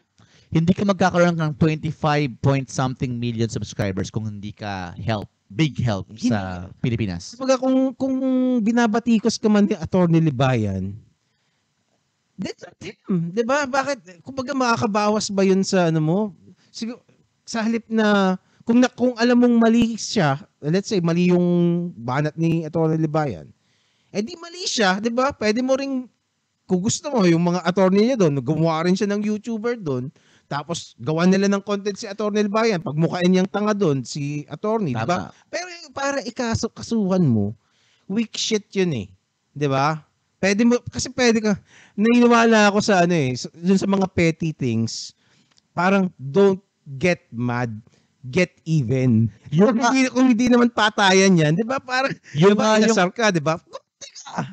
Hindi ka magkakaroon ng 25 point something million subscribers kung hindi ka big help sa Pilipinas. Kumbaga kung binabatikos ka man ni Atty. Libayan, that's him, 'di ba? Bakit kumbaga makakabawas ba 'yun sa ano mo? Siguro sa halip na kung alam mong mali siya, let's say mali yung banat ni Atty. Libayan. Di mali siya, 'di ba? Pwede mo ring kung gusto mo yung mga attorney niya doon, gumawa rin siya ng YouTuber doon. Tapos gawan nila ng content si Atty. Libayan, pagmukain niyang tanga doon si attorney, 'di ba? Pero para ikasuhan mo, weak shit 'yun eh. 'Di ba? Pwede ka naniniwala ako sa dun sa mga petty things. Parang don't get mad, get even. Kung hindi naman patayan 'yan, 'di ba? Parang yung ka, 'di ba?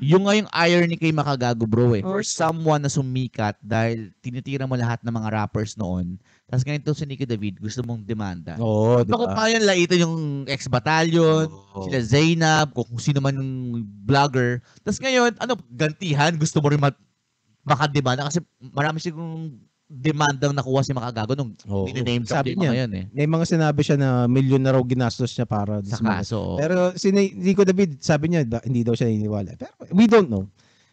Yung nga yung irony kay Makagago bro eh. For someone na sumikat dahil tinitira mo lahat ng mga rappers noon, tapos ganito si Nico David, gusto mong demanda. Oo, diba? Baka pa yan laitin yung ex-battalion, sila Zainab, kung sino man yung vlogger. Tapos ngayon, gantihan, gusto mo rin makademanda kasi marami sigurong demandang nakuha si Makagago nung name drop sabi niya ngayon eh. May mga sinabi siya na milyon na raw ginastos niya para sa kaso. Pero si Nico David, sabi niya hindi daw siya naniniwala. Pero we don't know.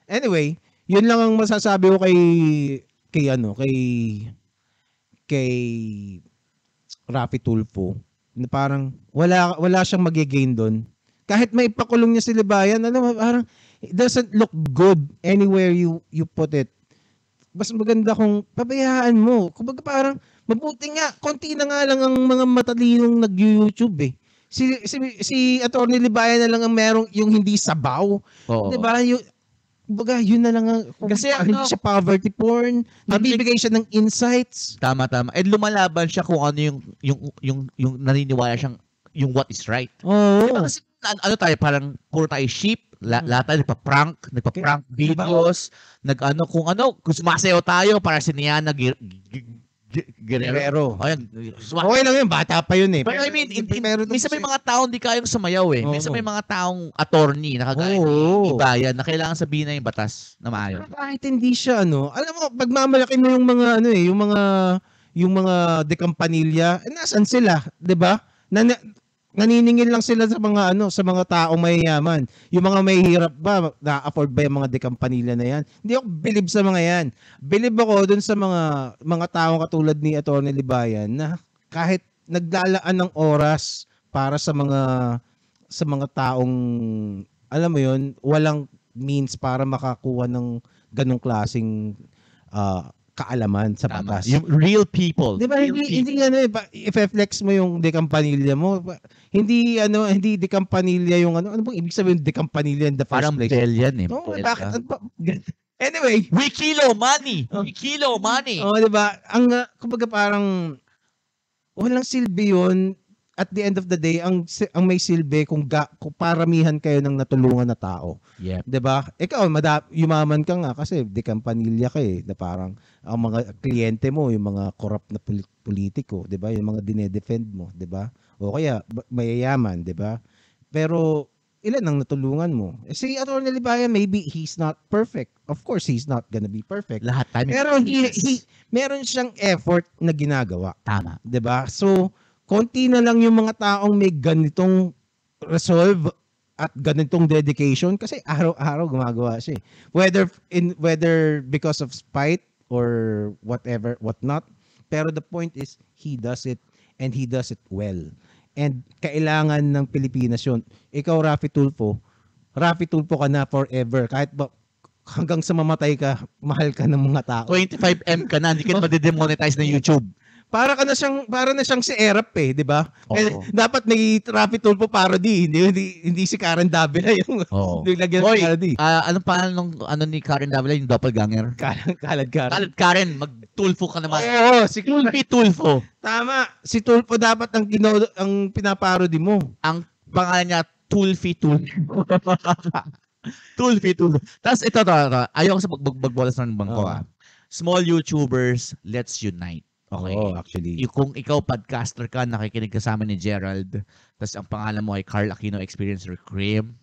Anyway, yun lang ang masasabi ko kay Raffy Tulfo na parang wala siyang magi-gain doon. Kahit may pakulong niya si Libayan, parang it doesn't look good anywhere you put it. Mas maganda kung pabayaan mo. Kumbaga parang mabuti nga, konti na nga lang ang mga matalinong nag-YouTube eh. Si Atty. Libayan na lang ang merong yung hindi sabaw. Oo. 'Di ba? Kumbaga yun na lang ang kasi hindi siya poverty porn, nagbibigay siya ng insights. Tama. And lumalaban siya kung ano yung naniniwala siyang yung what is right. Oo. Diba kasi ano tayo, parang puro tayo sheep, lahat tayo nagpa-prank videos, kung sumasayaw tayo para si Niana Guerrero. Ayun, Okay lang yun, bata pa yun eh. Pero I mean, pero minsan may mga taong di kayang sumayaw eh. Minsan may mga taong attorney na kagaya Oo. ni Ibayan na kailangan sabihin na yung batas na maayos. Kahit hindi siya alam mo, pagmamalaki mo yung mga yung mga dekampanilya, nasan sila, 'di ba? Naniningil lang sila sa mga taong mayayaman. Yung mga mahihirap ba, na-afford ba yung mga dekampanilya na yan? Hindi ako believe sa mga yan. Believe ako dun sa mga taong katulad ni Atty. Libayan na kahit naglalaan ng oras para sa mga taong, alam mo yun, walang means para makakuha ng ganong klaseng kaalaman sa batas. Yung real people. Di ba hindi i-flex mo yung dekampanilya mo. Hindi dekampanilya yung ano bang ibig sabihin dekampanilya in the first Parang place? bell yan eh. Oh, bakit? Anyway, we kilo money. We kilo money. di ba? Kumbaga parang walang silbi yun. At the end of the day, ang may silbi kung paramihan kayo ng natulungan na tao. Yep. 'Di ba? Ikaw yumaman ka nga kasi dekampanilya ka eh, na parang ang mga kliyente mo, yung mga corrupt na politiko, 'di ba? Yung mga dinedefend mo, 'di ba? O kaya mayayaman, 'di ba? Pero ilan ang natulungan mo? Si Atty. Libayan, maybe he's not perfect. Of course, he's not gonna be perfect. Lahat tayo. Pero meron siyang effort na ginagawa. Tama. 'Di ba? So konti na lang yung mga taong may ganitong resolve at ganitong dedication kasi araw-araw gumagawa siya. Whether because of spite or whatnot. Pero the point is he does it and he does it well. And kailangan ng Pilipinas yun. Ikaw, Raffy Tulfo ka na forever. Kahit ba hanggang sa mamatay ka, mahal ka ng mga tao. 25M ka na, hindi ka ma-demonetize ng YouTube. Para na siyang si Erap eh, 'di ba? Dapat may Raffy Tulfo parody, hindi si Karen Davila yung lagyan ng parody. Anong pangalan ni Karen Davila, yung doppelganger? Kalad Karen. Kalad Karen, mag-Tulfo ka naman. Oo, si Tulfi Tulfo. Tama, si Tulfo dapat ang pinaparody mo. Ang pangalan niya Tulfi Tulfo. Tulfi Tulfo. Tapos ito, ayoko sa magbolas ng bangko. Small YouTubers, let's unite. Okay. Oh, actually. Kung ikaw podcaster ka, nakikinig kasama ni Gerald, tapos ang pangalan mo ay Carl Aquino Experience Recream,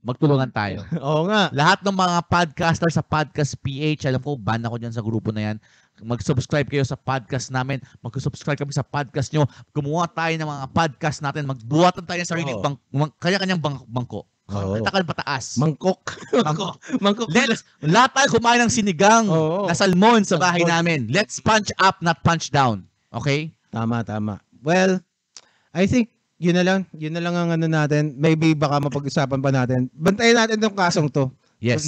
magtulungan tayo. Oo nga. Lahat ng mga podcaster sa Podcast PH, alam ko, ban ako dyan sa grupo na yan. Mag-subscribe kayo sa podcast namin. Mag-subscribe kami sa podcast nyo. Gumawa tayo ng mga podcast natin. Magbuhatan tayo ng sariling kanya-kanyang bangko. Tatakal pataas. Mangkok. Lahat tayo kumain ng sinigang na salmon sa bahay namin. Let's punch up, not punch down. Okay? Tama. Well, I think yun na lang ang natin. Maybe baka mapag-usapan pa natin. Bantayan natin tong kasong to. Yes.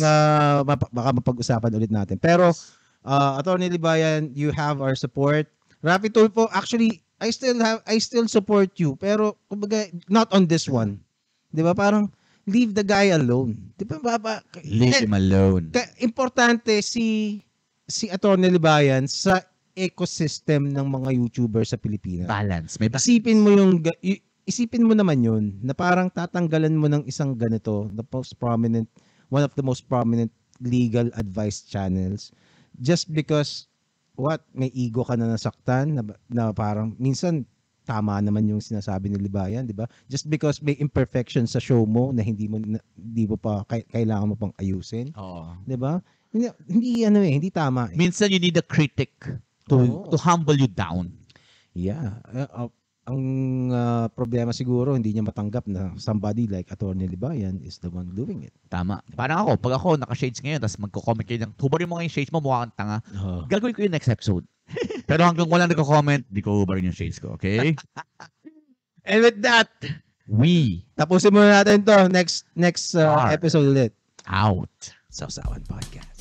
Baka mapag-usapan ulit natin. Pero Atty. Libayan, you have our support. Raffy Tulfo, actually I still support you, pero kumbaga not on this one. 'Di ba? Parang leave the guy alone. 'Di ba? Leave him alone. Importante si Atty. Libayan sa ecosystem ng mga YouTubers sa Pilipinas. Balance. Isipin mo naman yun, na parang tatanggalan mo ng isang ganito, one of the most prominent legal advice channels, just because, may ego ka na nasaktan, na parang, minsan, tama naman yung sinasabi ni Libayan, di ba? Just because may imperfection sa show mo na hindi mo pa, kailangan mo pang ayusin. Oo. Di ba? Hindi tama. Minsan you need a critic to humble you down. Yeah. Ang problema siguro, hindi niya matanggap na somebody like Atty. Libayan is the one doing it. Tama. Parang pag ako naka-shades ngayon, tapos magko-comment kayo ng, hubarin mo nga yung shades mo, mukha kang tanga. Gagawin ko yung next episode. Pero hanggang walang nagko-comment, di ko hubarin yung shades ko, okay? And with that, tapusin muna natin to. Next episode ulit. Out. Sausawan Podcast.